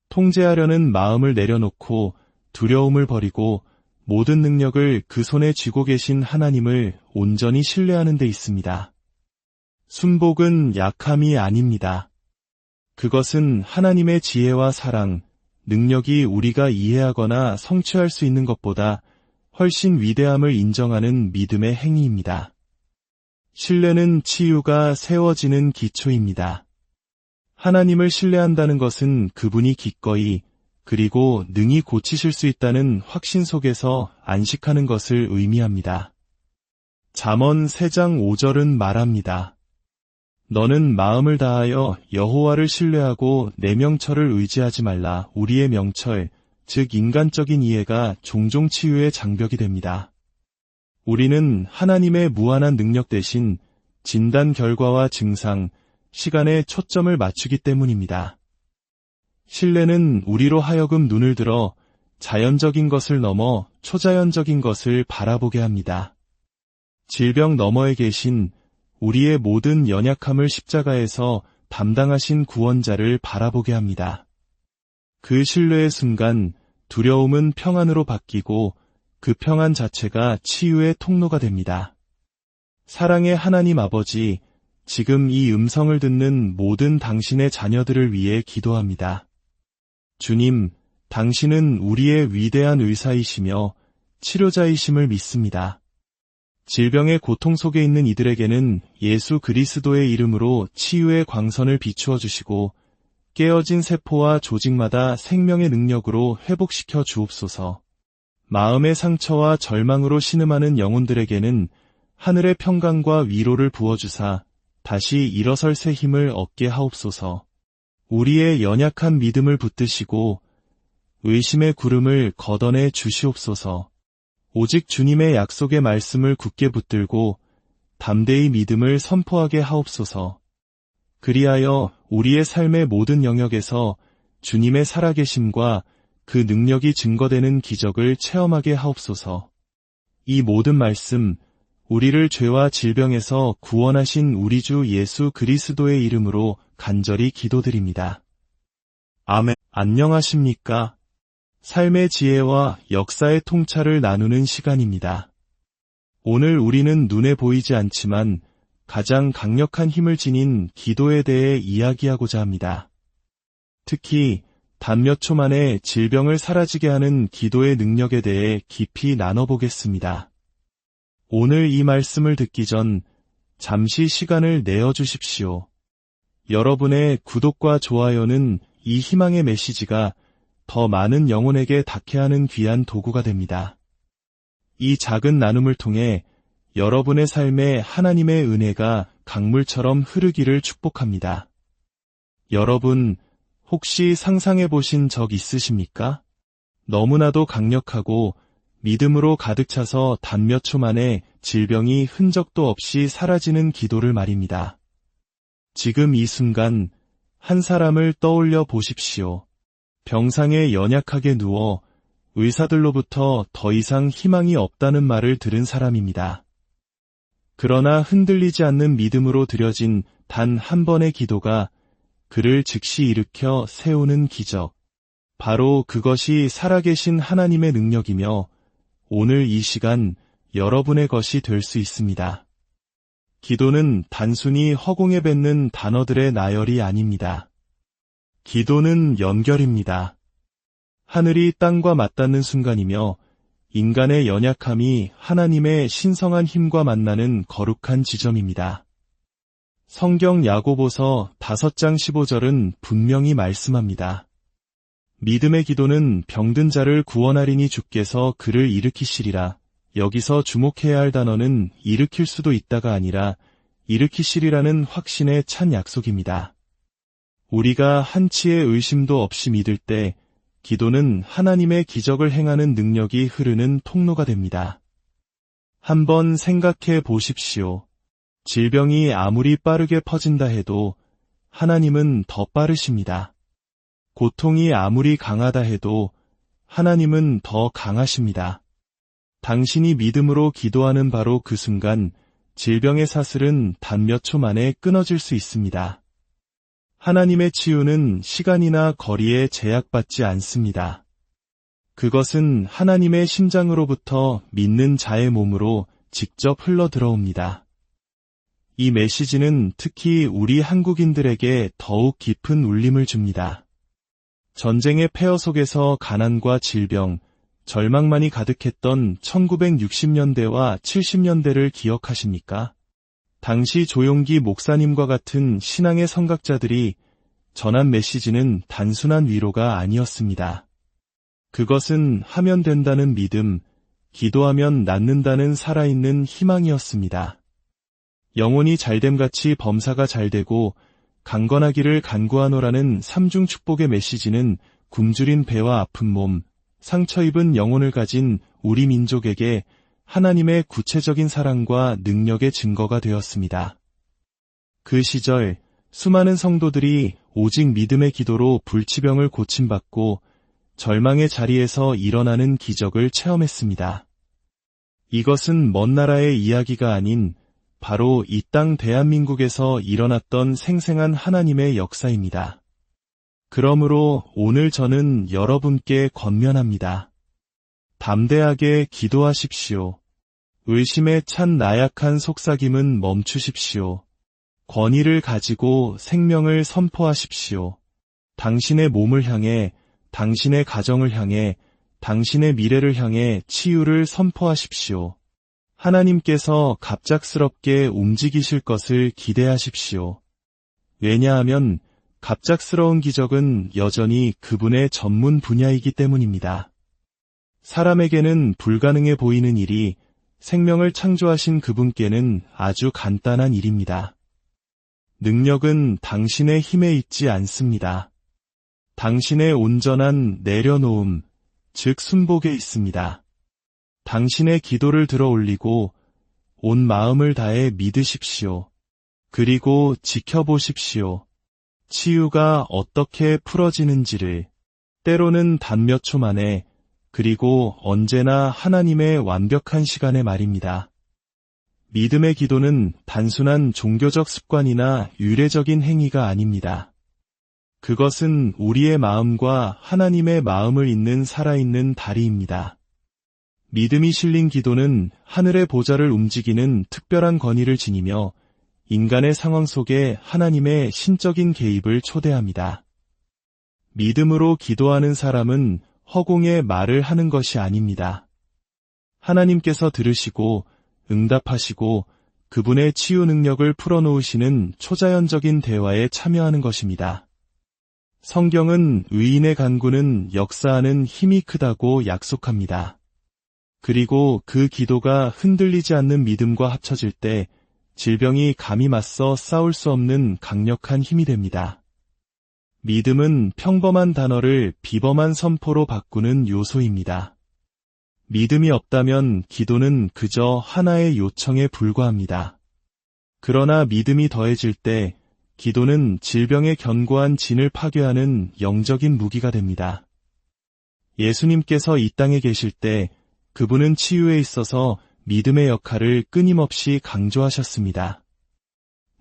통제하려는 마음을 내려놓고 두려움을 버리고 모든 능력을 그 손에 쥐고 계신 하나님을 온전히 신뢰하는 데 있습니다. 순복은 약함이 아닙니다. 그것은 하나님의 지혜와 사랑, 능력이 우리가 이해하거나 성취할 수 있는 것보다 훨씬 위대함을 인정하는 믿음의 행위입니다. 신뢰는 치유가 세워지는 기초입니다. 하나님을 신뢰한다는 것은 그분이 기꺼이 그리고 능히 고치실 수 있다는 확신 속에서 안식하는 것을 의미합니다. 잠언 3장 5절은 말합니다. 너는 마음을 다하여 여호와를 신뢰하고 내 명철을 의지하지 말라. 우리의 명철, 즉 인간적인 이해가 종종 치유의 장벽이 됩니다. 우리는 하나님의 무한한 능력 대신 진단 결과와 증상, 시간에 초점을 맞추기 때문입니다. 신뢰는 우리로 하여금 눈을 들어 자연적인 것을 넘어 초자연적인 것을 바라보게 합니다. 질병 너머에 계신 우리의 모든 연약함을 십자가에서 담당하신 구원자를 바라보게 합니다. 그 신뢰의 순간 두려움은 평안으로 바뀌고 그 평안 자체가 치유의 통로가 됩니다. 사랑의 하나님 아버지, 지금 이 음성을 듣는 모든 당신의 자녀들을 위해 기도합니다. 주님, 당신은 우리의 위대한 의사이시며 치료자이심을 믿습니다. 질병의 고통 속에 있는 이들에게는 예수 그리스도의 이름으로 치유의 광선을 비추어 주시고 깨어진 세포와 조직마다 생명의 능력으로 회복시켜 주옵소서. 마음의 상처와 절망으로 신음하는 영혼들에게는 하늘의 평강과 위로를 부어주사 다시 일어설 새 힘을 얻게 하옵소서. 우리의 연약한 믿음을 붙드시고 의심의 구름을 걷어내 주시옵소서. 오직 주님의 약속의 말씀을 굳게 붙들고 담대히 믿음을 선포하게 하옵소서. 그리하여 우리의 삶의 모든 영역에서 주님의 살아계심과 그 능력이 증거되는 기적을 체험하게 하옵소서. 이 모든 말씀, 우리를 죄와 질병에서 구원하신 우리 주 예수 그리스도의 이름으로 간절히 기도드립니다. 아멘. 안녕하십니까? 삶의 지혜와 역사의 통찰을 나누는 시간입니다. 오늘 우리는 눈에 보이지 않지만 가장 강력한 힘을 지닌 기도에 대해 이야기하고자 합니다. 특히 단 몇 초 만에 질병을 사라지게 하는 기도의 능력에 대해 깊이 나눠보겠습니다. 오늘 이 말씀을 듣기 전 잠시 시간을 내어주십시오. 여러분의 구독과 좋아요는 이 희망의 메시지가 더 많은 영혼에게 닿게 하는 귀한 도구가 됩니다. 이 작은 나눔을 통해 여러분의 삶에 하나님의 은혜가 강물처럼 흐르기를 축복합니다. 여러분, 혹시 상상해 보신 적 있으십니까? 너무나도 강력하고 믿음으로 가득 차서 단 몇 초 만에 질병이 흔적도 없이 사라지는 기도를 말입니다. 지금 이 순간 한 사람을 떠올려 보십시오. 병상에 연약하게 누워 의사들로부터 더 이상 희망이 없다는 말을 들은 사람입니다. 그러나 흔들리지 않는 믿음으로 드려진 단 한 번의 기도가 그를 즉시 일으켜 세우는 기적. 바로 그것이 살아계신 하나님의 능력이며 오늘 이 시간 여러분의 것이 될 수 있습니다. 기도는 단순히 허공에 뱉는 단어들의 나열이 아닙니다. 기도는 연결입니다. 하늘이 땅과 맞닿는 순간이며 인간의 연약함이 하나님의 신성한 힘과 만나는 거룩한 지점입니다. 성경 야고보서 5장 15절은 분명히 말씀합니다. 믿음의 기도는 병든 자를 구원하리니 주께서 그를 일으키시리라. 여기서 주목해야 할 단어는 일으킬 수도 있다가 아니라 일으키시리라는 확신의 찬 약속입니다. 우리가 한치의 의심도 없이 믿을 때 기도는 하나님의 기적을 행하는 능력이 흐르는 통로가 됩니다. 한번 생각해 보십시오. 질병이 아무리 빠르게 퍼진다 해도 하나님은 더 빠르십니다. 고통이 아무리 강하다 해도 하나님은 더 강하십니다. 당신이 믿음으로 기도하는 바로 그 순간 질병의 사슬은 단 몇 초 만에 끊어질 수 있습니다. 하나님의 치유는 시간이나 거리에 제약받지 않습니다. 그것은 하나님의 심장으로부터 믿는 자의 몸으로 직접 흘러 들어옵니다. 이 메시지는 특히 우리 한국인들에게 더욱 깊은 울림을 줍니다. 전쟁의 폐허 속에서 가난과 질병, 절망만이 가득했던 1960년대와 70년대를 기억하십니까? 당시 조용기 목사님과 같은 신앙의 선각자들이 전한 메시지는 단순한 위로가 아니었습니다. 그것은 하면 된다는 믿음, 기도하면 낫는다는 살아있는 희망이었습니다. 영혼이 잘됨같이 범사가 잘되고 강건하기를 간구하노라는 삼중 축복의 메시지는 굶주린 배와 아픈 몸, 상처 입은 영혼을 가진 우리 민족에게 하나님의 구체적인 사랑과 능력의 증거가 되었습니다. 그 시절 수많은 성도들이 오직 믿음의 기도로 불치병을 고침받고 절망의 자리에서 일어나는 기적을 체험했습니다. 이것은 먼 나라의 이야기가 아닌 바로 이 땅 대한민국에서 일어났던 생생한 하나님의 역사입니다. 그러므로 오늘 저는 여러분께 권면합니다. 담대하게 기도하십시오. 의심에 찬 나약한 속삭임은 멈추십시오. 권위를 가지고 생명을 선포하십시오. 당신의 몸을 향해, 당신의 가정을 향해, 당신의 미래를 향해 치유를 선포하십시오. 하나님께서 갑작스럽게 움직이실 것을 기대하십시오. 왜냐하면 갑작스러운 기적은 여전히 그분의 전문 분야이기 때문입니다. 사람에게는 불가능해 보이는 일이 생명을 창조하신 그분께는 아주 간단한 일입니다. 능력은 당신의 힘에 있지 않습니다. 당신의 온전한 내려놓음, 즉 순복에 있습니다. 당신의 기도를 들어 올리고 온 마음을 다해 믿으십시오. 그리고 지켜보십시오. 치유가 어떻게 풀어지는지를, 때로는 단 몇 초 만에, 그리고 언제나 하나님의 완벽한 시간에 말입니다. 믿음의 기도는 단순한 종교적 습관이나 유례적인 행위가 아닙니다. 그것은 우리의 마음과 하나님의 마음을 잇는 살아있는 다리입니다. 믿음이 실린 기도는 하늘의 보좌를 움직이는 특별한 권위를 지니며 인간의 상황 속에 하나님의 신적인 개입을 초대합니다. 믿음으로 기도하는 사람은 허공에 말을 하는 것이 아닙니다. 하나님께서 들으시고 응답하시고 그분의 치유 능력을 풀어놓으시는 초자연적인 대화에 참여하는 것입니다. 성경은 의인의 간구는 역사하는 힘이 크다고 약속합니다. 그리고 그 기도가 흔들리지 않는 믿음과 합쳐질 때 질병이 감히 맞서 싸울 수 없는 강력한 힘이 됩니다. 믿음은 평범한 단어를 비범한 선포로 바꾸는 요소입니다. 믿음이 없다면 기도는 그저 하나의 요청에 불과합니다. 그러나 믿음이 더해질 때 기도는 질병의 견고한 진을 파괴하는 영적인 무기가 됩니다. 예수님께서 이 땅에 계실 때 그분은 치유에 있어서 믿음의 역할을 끊임없이 강조하셨습니다.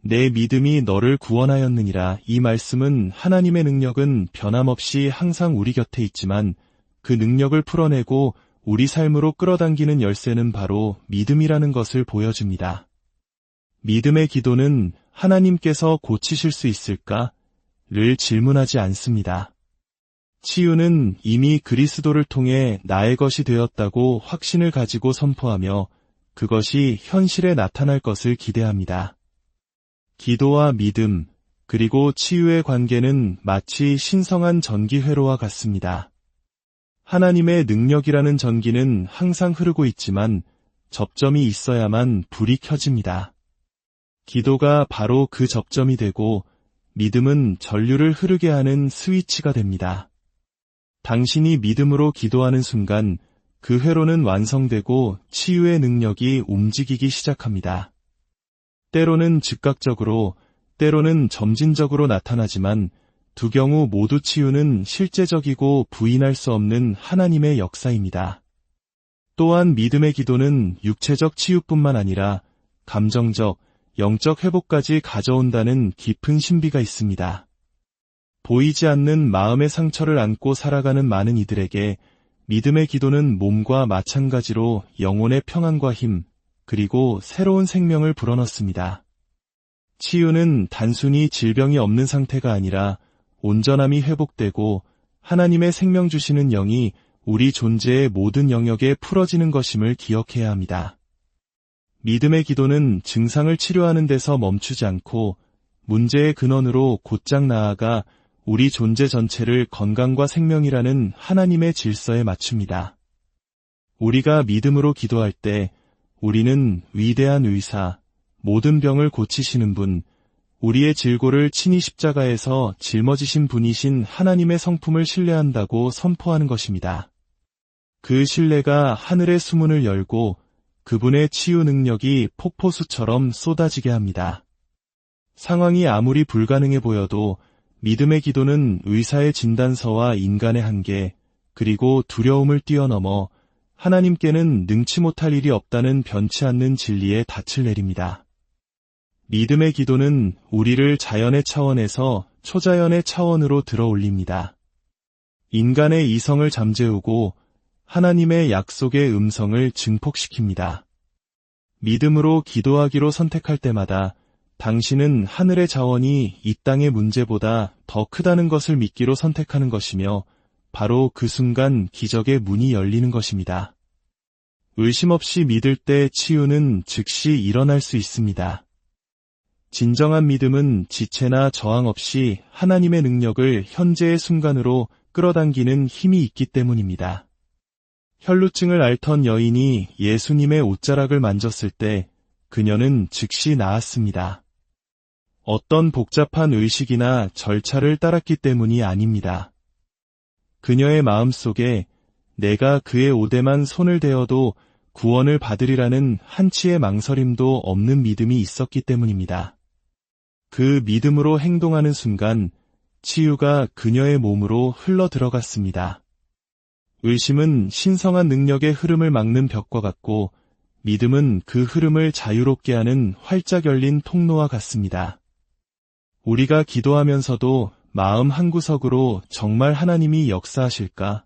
내 믿음이 너를 구원하였느니라. 이 말씀은 하나님의 능력은 변함없이 항상 우리 곁에 있지만 그 능력을 풀어내고 우리 삶으로 끌어당기는 열쇠는 바로 믿음이라는 것을 보여줍니다. 믿음의 기도는 하나님께서 고치실 수 있을까?를 질문하지 않습니다. 치유는 이미 그리스도를 통해 나의 것이 되었다고 확신을 가지고 선포하며 그것이 현실에 나타날 것을 기대합니다. 기도와 믿음, 그리고 치유의 관계는 마치 신성한 전기회로와 같습니다. 하나님의 능력이라는 전기는 항상 흐르고 있지만 접점이 있어야만 불이 켜집니다. 기도가 바로 그 접점이 되고 믿음은 전류를 흐르게 하는 스위치가 됩니다. 당신이 믿음으로 기도하는 순간 그 회로는 완성되고 치유의 능력이 움직이기 시작합니다. 때로는 즉각적으로, 때로는 점진적으로 나타나지만 두 경우 모두 치유는 실제적이고 부인할 수 없는 하나님의 역사입니다. 또한 믿음의 기도는 육체적 치유뿐만 아니라 감정적, 영적 회복까지 가져온다는 깊은 신비가 있습니다. 보이지 않는 마음의 상처를 안고 살아가는 많은 이들에게 믿음의 기도는 몸과 마찬가지로 영혼의 평안과 힘, 그리고 새로운 생명을 불어넣습니다. 치유는 단순히 질병이 없는 상태가 아니라 온전함이 회복되고 하나님의 생명 주시는 영이 우리 존재의 모든 영역에 풀어지는 것임을 기억해야 합니다. 믿음의 기도는 증상을 치료하는 데서 멈추지 않고 문제의 근원으로 곧장 나아가 우리 존재 전체를 건강과 생명이라는 하나님의 질서에 맞춥니다. 우리가 믿음으로 기도할 때 우리는 위대한 의사, 모든 병을 고치시는 분, 우리의 질고를 친히 십자가에서 짊어지신 분이신 하나님의 성품을 신뢰한다고 선포하는 것입니다. 그 신뢰가 하늘의 수문을 열고 그분의 치유 능력이 폭포수처럼 쏟아지게 합니다. 상황이 아무리 불가능해 보여도 믿음의 기도는 의사의 진단서와 인간의 한계, 그리고 두려움을 뛰어넘어 하나님께는 능치 못할 일이 없다는 변치 않는 진리에 닻을 내립니다. 믿음의 기도는 우리를 자연의 차원에서 초자연의 차원으로 들어 올립니다. 인간의 이성을 잠재우고 하나님의 약속의 음성을 증폭시킵니다. 믿음으로 기도하기로 선택할 때마다 당신은 하늘의 자원이 이 땅의 문제보다 더 크다는 것을 믿기로 선택하는 것이며 바로 그 순간 기적의 문이 열리는 것입니다. 의심 없이 믿을 때 치유는 즉시 일어날 수 있습니다. 진정한 믿음은 지체나 저항 없이 하나님의 능력을 현재의 순간으로 끌어당기는 힘이 있기 때문입니다. 혈루증을 앓던 여인이 예수님의 옷자락을 만졌을 때 그녀는 즉시 나았습니다. 어떤 복잡한 의식이나 절차를 따랐기 때문이 아닙니다. 그녀의 마음속에 내가 그의 옷에만 손을 대어도 구원을 받으리라는 한치의 망설임도 없는 믿음이 있었기 때문입니다. 그 믿음으로 행동하는 순간 치유가 그녀의 몸으로 흘러 들어갔습니다. 의심은 신성한 능력의 흐름을 막는 벽과 같고 믿음은 그 흐름을 자유롭게 하는 활짝 열린 통로와 같습니다. 우리가 기도하면서도 마음 한구석으로 정말 하나님이 역사하실까?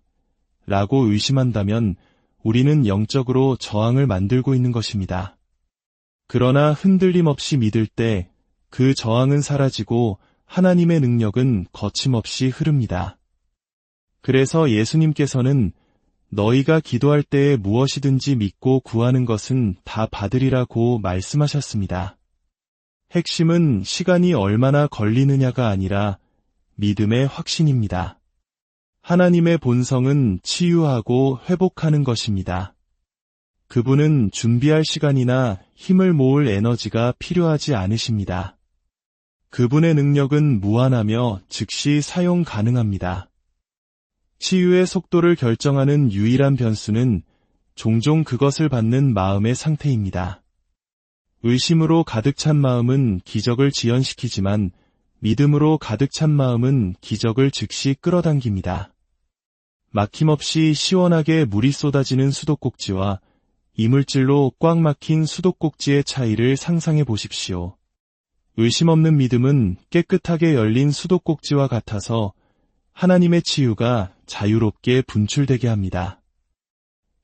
라고 의심한다면 우리는 영적으로 저항을 만들고 있는 것입니다. 그러나 흔들림 없이 믿을 때 그 저항은 사라지고 하나님의 능력은 거침없이 흐릅니다. 그래서 예수님께서는 너희가 기도할 때에 무엇이든지 믿고 구하는 것은 다 받으리라고 말씀하셨습니다. 핵심은 시간이 얼마나 걸리느냐가 아니라 믿음의 확신입니다. 하나님의 본성은 치유하고 회복하는 것입니다. 그분은 준비할 시간이나 힘을 모을 에너지가 필요하지 않으십니다. 그분의 능력은 무한하며 즉시 사용 가능합니다. 치유의 속도를 결정하는 유일한 변수는 종종 그것을 받는 마음의 상태입니다. 의심으로 가득 찬 마음은 기적을 지연시키지만 믿음으로 가득 찬 마음은 기적을 즉시 끌어당깁니다. 막힘없이 시원하게 물이 쏟아지는 수도꼭지와 이물질로 꽉 막힌 수도꼭지의 차이를 상상해 보십시오. 의심 없는 믿음은 깨끗하게 열린 수도꼭지와 같아서 하나님의 치유가 자유롭게 분출되게 합니다.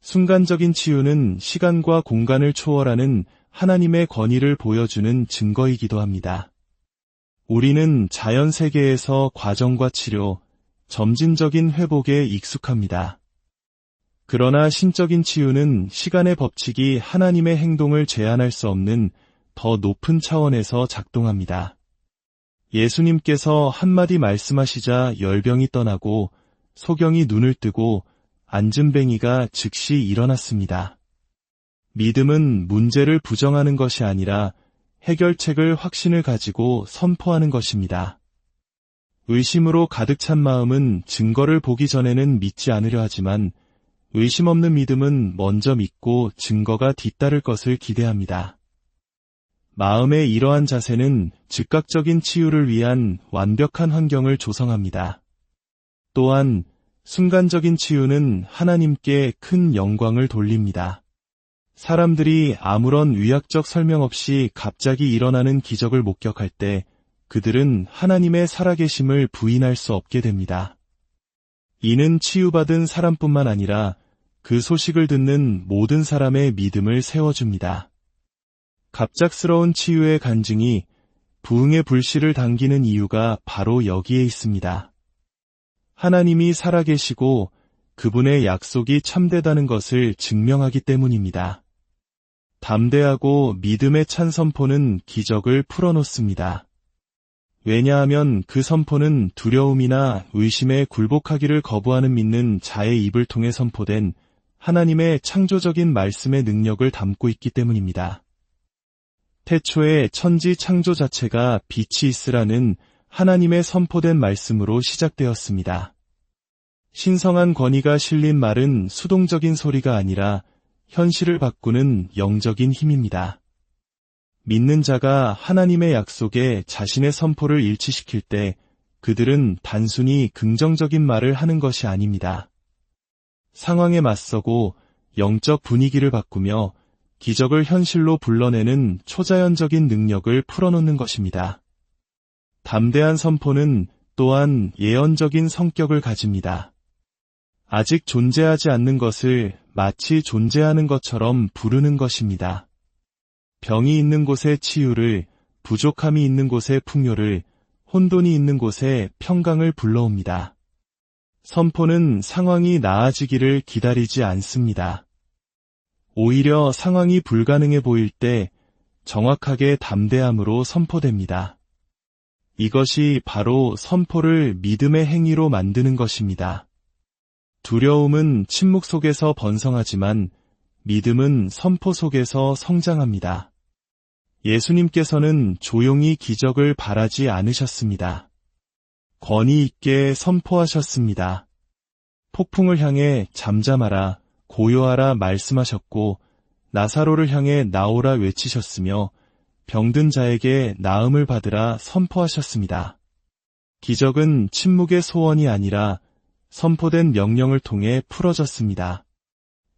순간적인 치유는 시간과 공간을 초월하는 하나님의 권위를 보여주는 증거이기도 합니다. 우리는 자연 세계에서 과정과 치료, 점진적인 회복에 익숙합니다. 그러나 신적인 치유는 시간의 법칙이 하나님의 행동을 제한할 수 없는 더 높은 차원에서 작동합니다. 예수님께서 한마디 말씀하시자 열병이 떠나고 소경이 눈을 뜨고 안진뱅이가 즉시 일어났습니다. 믿음은 문제를 부정하는 것이 아니라 해결책을 확신을 가지고 선포하는 것입니다. 의심으로 가득 찬 마음은 증거를 보기 전에는 믿지 않으려 하지만 의심 없는 믿음은 먼저 믿고 증거가 뒤따를 것을 기대합니다. 마음의 이러한 자세는 즉각적인 치유를 위한 완벽한 환경을 조성합니다. 또한 순간적인 치유는 하나님께 큰 영광을 돌립니다. 사람들이 아무런 의학적 설명 없이 갑자기 일어나는 기적을 목격할 때 그들은 하나님의 살아계심을 부인할 수 없게 됩니다. 이는 치유받은 사람뿐만 아니라 그 소식을 듣는 모든 사람의 믿음을 세워줍니다. 갑작스러운 치유의 간증이 부흥의 불씨를 당기는 이유가 바로 여기에 있습니다. 하나님이 살아계시고 그분의 약속이 참되다는 것을 증명하기 때문입니다. 담대하고 믿음에 찬 선포는 기적을 풀어놓습니다. 왜냐하면 그 선포는 두려움이나 의심에 굴복하기를 거부하는 믿는 자의 입을 통해 선포된 하나님의 창조적인 말씀의 능력을 담고 있기 때문입니다. 태초에 천지 창조 자체가 빛이 있으라는 하나님의 선포된 말씀으로 시작되었습니다. 신성한 권위가 실린 말은 수동적인 소리가 아니라 현실을 바꾸는 영적인 힘입니다. 믿는 자가 하나님의 약속에 자신의 선포를 일치시킬 때 그들은 단순히 긍정적인 말을 하는 것이 아닙니다. 상황에 맞서고 영적 분위기를 바꾸며 기적을 현실로 불러내는 초자연적인 능력을 풀어놓는 것입니다. 담대한 선포는 또한 예언적인 성격을 가집니다. 아직 존재하지 않는 것을 마치 존재하는 것처럼 부르는 것입니다. 병이 있는 곳에 치유를, 부족함이 있는 곳에 풍요를, 혼돈이 있는 곳에 평강을 불러옵니다. 선포는 상황이 나아지기를 기다리지 않습니다. 오히려 상황이 불가능해 보일 때 정확하게 담대함으로 선포됩니다. 이것이 바로 선포를 믿음의 행위로 만드는 것입니다. 두려움은 침묵 속에서 번성하지만 믿음은 선포 속에서 성장합니다. 예수님께서는 조용히 기적을 바라지 않으셨습니다. 권위 있게 선포하셨습니다. 폭풍을 향해 잠잠하라, 고요하라 말씀하셨고 나사로를 향해 나오라 외치셨으며 병든 자에게 나음을 받으라 선포하셨습니다. 기적은 침묵의 소원이 아니라 선포된 명령을 통해 풀어졌습니다.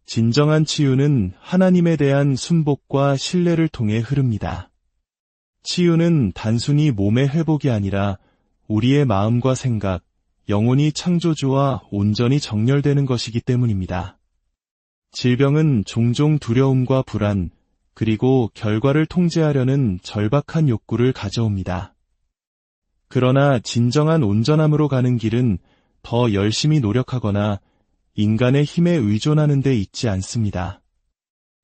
진정한 치유는 하나님에 대한 순복과 신뢰를 통해 흐릅니다. 치유는 단순히 몸의 회복이 아니라 우리의 마음과 생각, 영혼이 창조주와 온전히 정렬되는 것이기 때문입니다. 질병은 종종 두려움과 불안, 그리고 결과를 통제하려는 절박한 욕구를 가져옵니다. 그러나 진정한 온전함으로 가는 길은 더 열심히 노력하거나 인간의 힘에 의존하는 데 있지 않습니다.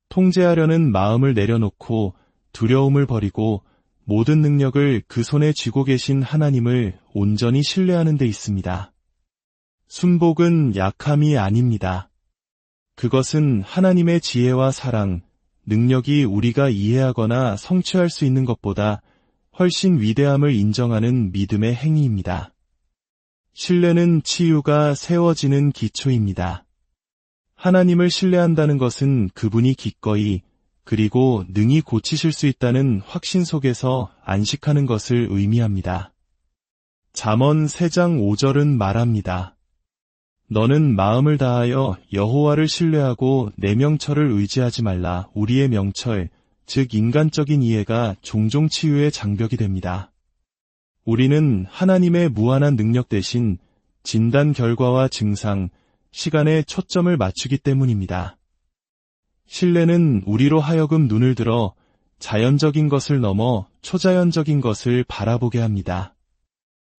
통제하려는 마음을 내려놓고 두려움을 버리고 모든 능력을 그 손에 쥐고 계신 하나님을 온전히 신뢰하는 데 있습니다. 순복은 약함이 아닙니다. 그것은 하나님의 지혜와 사랑, 능력이 우리가 이해하거나 성취할 수 있는 것보다 훨씬 위대함을 인정하는 믿음의 행위입니다. 신뢰는 치유가 세워지는 기초입니다. 하나님을 신뢰한다는 것은 그분이 기꺼이 그리고 능히 고치실 수 있다는 확신 속에서 안식하는 것을 의미합니다. 잠언 3장 5절은 말합니다. 너는 마음을 다하여 여호와를 신뢰하고 내 명철을 의지하지 말라. 우리의 명철, 즉 인간적인 이해가 종종 치유의 장벽이 됩니다. 우리는 하나님의 무한한 능력 대신 진단 결과와 증상, 시간에 초점을 맞추기 때문입니다. 신뢰는 우리로 하여금 눈을 들어 자연적인 것을 넘어 초자연적인 것을 바라보게 합니다.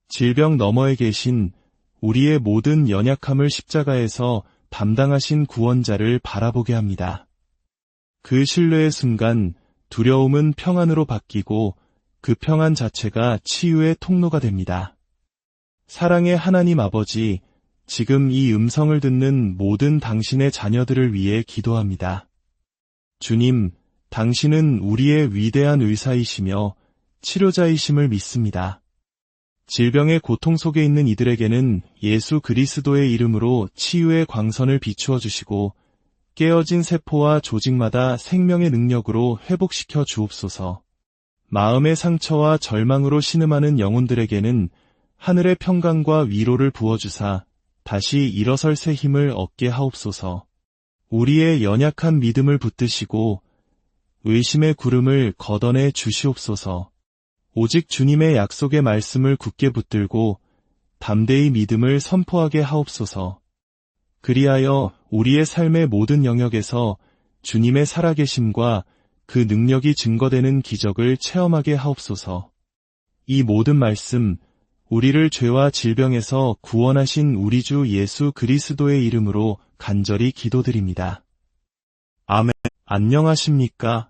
질병 너머에 계신 우리의 모든 연약함을 십자가에서 담당하신 구원자를 바라보게 합니다. 그 신뢰의 순간 두려움은 평안으로 바뀌고 그 평안 자체가 치유의 통로가 됩니다. 사랑의 하나님 아버지, 지금 이 음성을 듣는 모든 당신의 자녀들을 위해 기도합니다. 주님, 당신은 우리의 위대한 의사이시며 치료자이심을 믿습니다. 질병의 고통 속에 있는 이들에게는 예수 그리스도의 이름으로 치유의 광선을 비추어 주시고 깨어진 세포와 조직마다 생명의 능력으로 회복시켜 주옵소서. 마음의 상처와 절망으로 신음하는 영혼들에게는 하늘의 평강과 위로를 부어주사 다시 일어설 새 힘을 얻게 하옵소서. 우리의 연약한 믿음을 붙드시고 의심의 구름을 걷어내 주시옵소서. 오직 주님의 약속의 말씀을 굳게 붙들고 담대히 믿음을 선포하게 하옵소서. 그리하여 우리의 삶의 모든 영역에서 주님의 살아계심과 그 능력이 증거되는 기적을 체험하게 하옵소서. 이 모든 말씀, 우리를 죄와 질병에서 구원하신 우리 주 예수 그리스도의 이름으로 간절히 기도드립니다. 아멘. 안녕하십니까?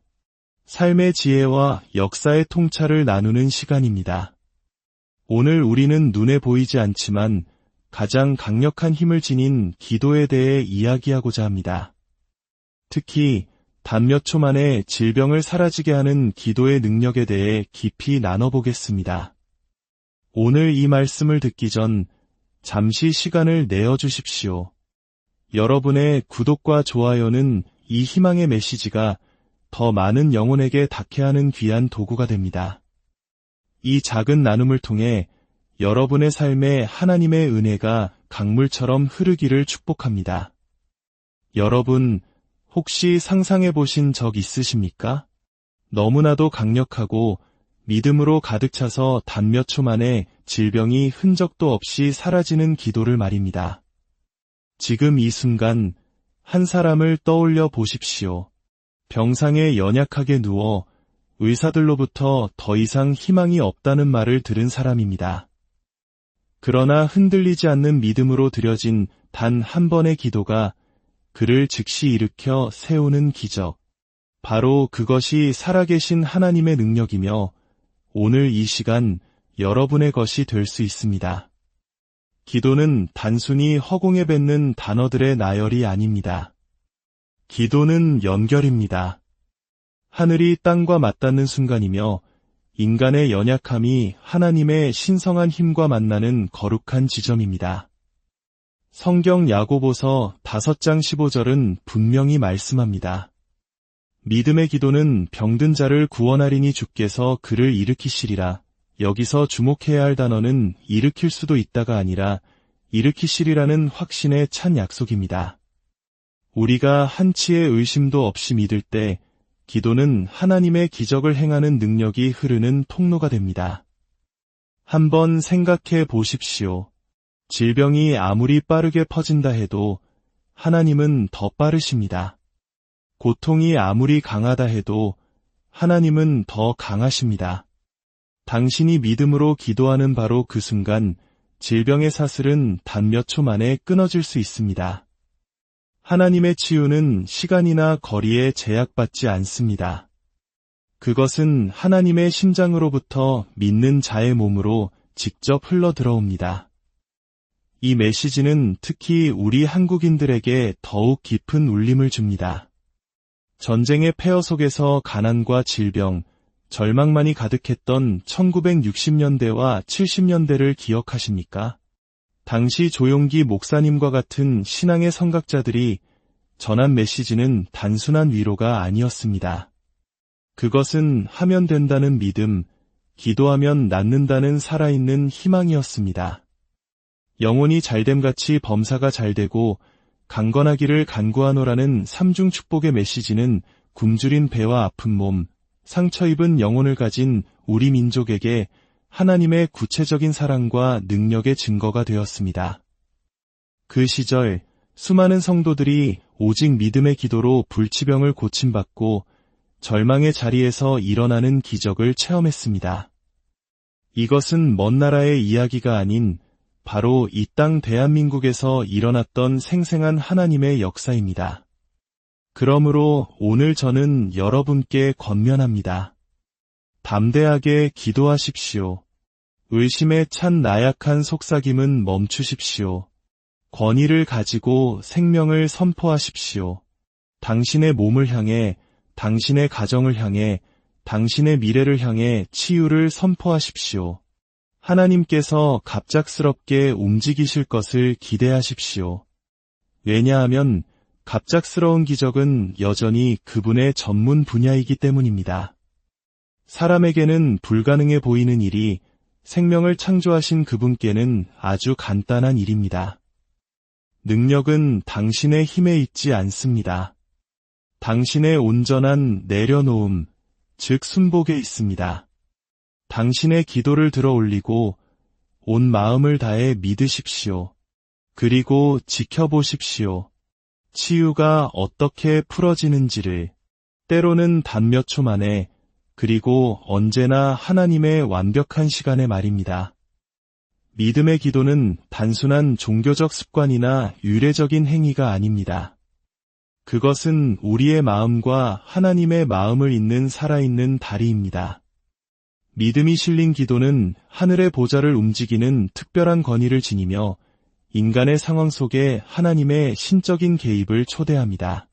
삶의 지혜와 역사의 통찰을 나누는 시간입니다. 오늘 우리는 눈에 보이지 않지만 가장 강력한 힘을 지닌 기도에 대해 이야기하고자 합니다. 특히 단 몇 초 만에 질병을 사라지게 하는 기도의 능력에 대해 깊이 나눠보겠습니다. 오늘 이 말씀을 듣기 전 잠시 시간을 내어주십시오. 여러분의 구독과 좋아요는 이 희망의 메시지가 더 많은 영혼에게 닿게 하는 귀한 도구가 됩니다. 이 작은 나눔을 통해 여러분의 삶에 하나님의 은혜가 강물처럼 흐르기를 축복합니다. 여러분, 혹시 상상해 보신 적 있으십니까? 너무나도 강력하고 믿음으로 가득 차서 단 몇 초 만에 질병이 흔적도 없이 사라지는 기도를 말입니다. 지금 이 순간 한 사람을 떠올려 보십시오. 병상에 연약하게 누워 의사들로부터 더 이상 희망이 없다는 말을 들은 사람입니다. 그러나 흔들리지 않는 믿음으로 드려진 단 한 번의 기도가 그를 즉시 일으켜 세우는 기적. 바로 그것이 살아계신 하나님의 능력이며 오늘 이 시간 여러분의 것이 될 수 있습니다. 기도는 단순히 허공에 뱉는 단어들의 나열이 아닙니다. 기도는 연결입니다. 하늘이 땅과 맞닿는 순간이며 인간의 연약함이 하나님의 신성한 힘과 만나는 거룩한 지점입니다. 성경 야고보서 5장 15절은 분명히 말씀합니다. 믿음의 기도는 병든 자를 구원하리니 주께서 그를 일으키시리라. 여기서 주목해야 할 단어는 일으킬 수도 있다가 아니라 일으키시리라는 확신에 찬 약속입니다. 우리가 한치의 의심도 없이 믿을 때 기도는 하나님의 기적을 행하는 능력이 흐르는 통로가 됩니다. 한번 생각해 보십시오. 질병이 아무리 빠르게 퍼진다 해도 하나님은 더 빠르십니다. 고통이 아무리 강하다 해도 하나님은 더 강하십니다. 당신이 믿음으로 기도하는 바로 그 순간 질병의 사슬은 단 몇 초 만에 끊어질 수 있습니다. 하나님의 치유는 시간이나 거리에 제약받지 않습니다. 그것은 하나님의 심장으로부터 믿는 자의 몸으로 직접 흘러 들어옵니다. 이 메시지는 특히 우리 한국인들에게 더욱 깊은 울림을 줍니다. 전쟁의 폐허 속에서 가난과 질병, 절망만이 가득했던 1960년대와 70년대를 기억하십니까? 당시 조용기 목사님과 같은 신앙의 선각자들이 전한 메시지는 단순한 위로가 아니었습니다. 그것은 하면 된다는 믿음, 기도하면 낫는다는 살아있는 희망이었습니다. 영혼이 잘됨같이 범사가 잘되고 강건하기를 간구하노라는 삼중 축복의 메시지는 굶주린 배와 아픈 몸, 상처 입은 영혼을 가진 우리 민족에게 하나님의 구체적인 사랑과 능력의 증거가 되었습니다. 그 시절 수많은 성도들이 오직 믿음의 기도로 불치병을 고침받고 절망의 자리에서 일어나는 기적을 체험했습니다. 이것은 먼 나라의 이야기가 아닌 바로 이 땅 대한민국에서 일어났던 생생한 하나님의 역사입니다. 그러므로 오늘 저는 여러분께 권면합니다. 담대하게 기도하십시오. 의심에 찬 나약한 속삭임은 멈추십시오. 권위를 가지고 생명을 선포하십시오. 당신의 몸을 향해, 당신의 가정을 향해, 당신의 미래를 향해 치유를 선포하십시오. 하나님께서 갑작스럽게 움직이실 것을 기대하십시오. 왜냐하면 갑작스러운 기적은 여전히 그분의 전문 분야이기 때문입니다. 사람에게는 불가능해 보이는 일이 생명을 창조하신 그분께는 아주 간단한 일입니다. 능력은 당신의 힘에 있지 않습니다. 당신의 온전한 내려놓음, 즉 순복에 있습니다. 당신의 기도를 들어 올리고 온 마음을 다해 믿으십시오. 그리고 지켜보십시오. 치유가 어떻게 풀어지는지를, 때로는 단 몇 초 만에, 그리고 언제나 하나님의 완벽한 시간에 말입니다. 믿음의 기도는 단순한 종교적 습관이나 유례적인 행위가 아닙니다. 그것은 우리의 마음과 하나님의 마음을 잇는 살아있는 다리입니다. 믿음이 실린 기도는 하늘의 보좌를 움직이는 특별한 권위를 지니며 인간의 상황 속에 하나님의 신적인 개입을 초대합니다.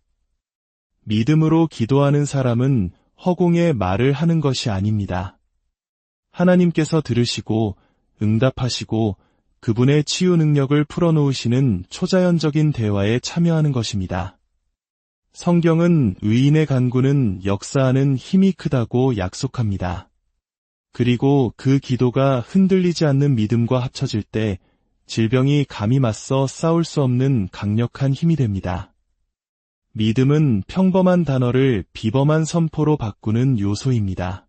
믿음으로 기도하는 사람은 허공에 말을 하는 것이 아닙니다. 하나님께서 들으시고 응답하시고 그분의 치유 능력을 풀어놓으시는 초자연적인 대화에 참여하는 것입니다. 성경은 의인의 간구는 역사하는 힘이 크다고 약속합니다. 그리고 그 기도가 흔들리지 않는 믿음과 합쳐질 때 질병이 감히 맞서 싸울 수 없는 강력한 힘이 됩니다. 믿음은 평범한 단어를 비범한 선포로 바꾸는 요소입니다.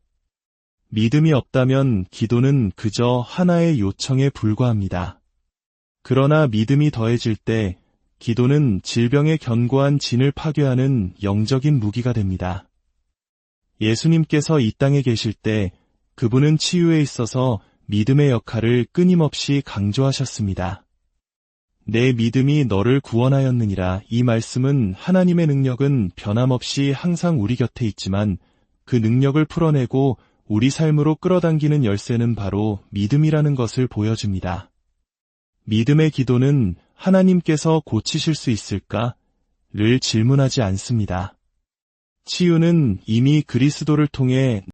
믿음이 없다면 기도는 그저 하나의 요청에 불과합니다. 그러나 믿음이 더해질 때 기도는 질병의 견고한 진을 파괴하는 영적인 무기가 됩니다. 예수님께서 이 땅에 계실 때 그분은 치유에 있어서 믿음의 역할을 끊임없이 강조하셨습니다. 내 믿음이 너를 구원하였느니라. 이 말씀은 하나님의 능력은 변함없이 항상 우리 곁에 있지만 그 능력을 풀어내고 우리 삶으로 끌어당기는 열쇠는 바로 믿음이라는 것을 보여줍니다. 믿음의 기도는 하나님께서 고치실 수 있을까? 를 질문하지 않습니다. 치유는 이미 그리스도를 통해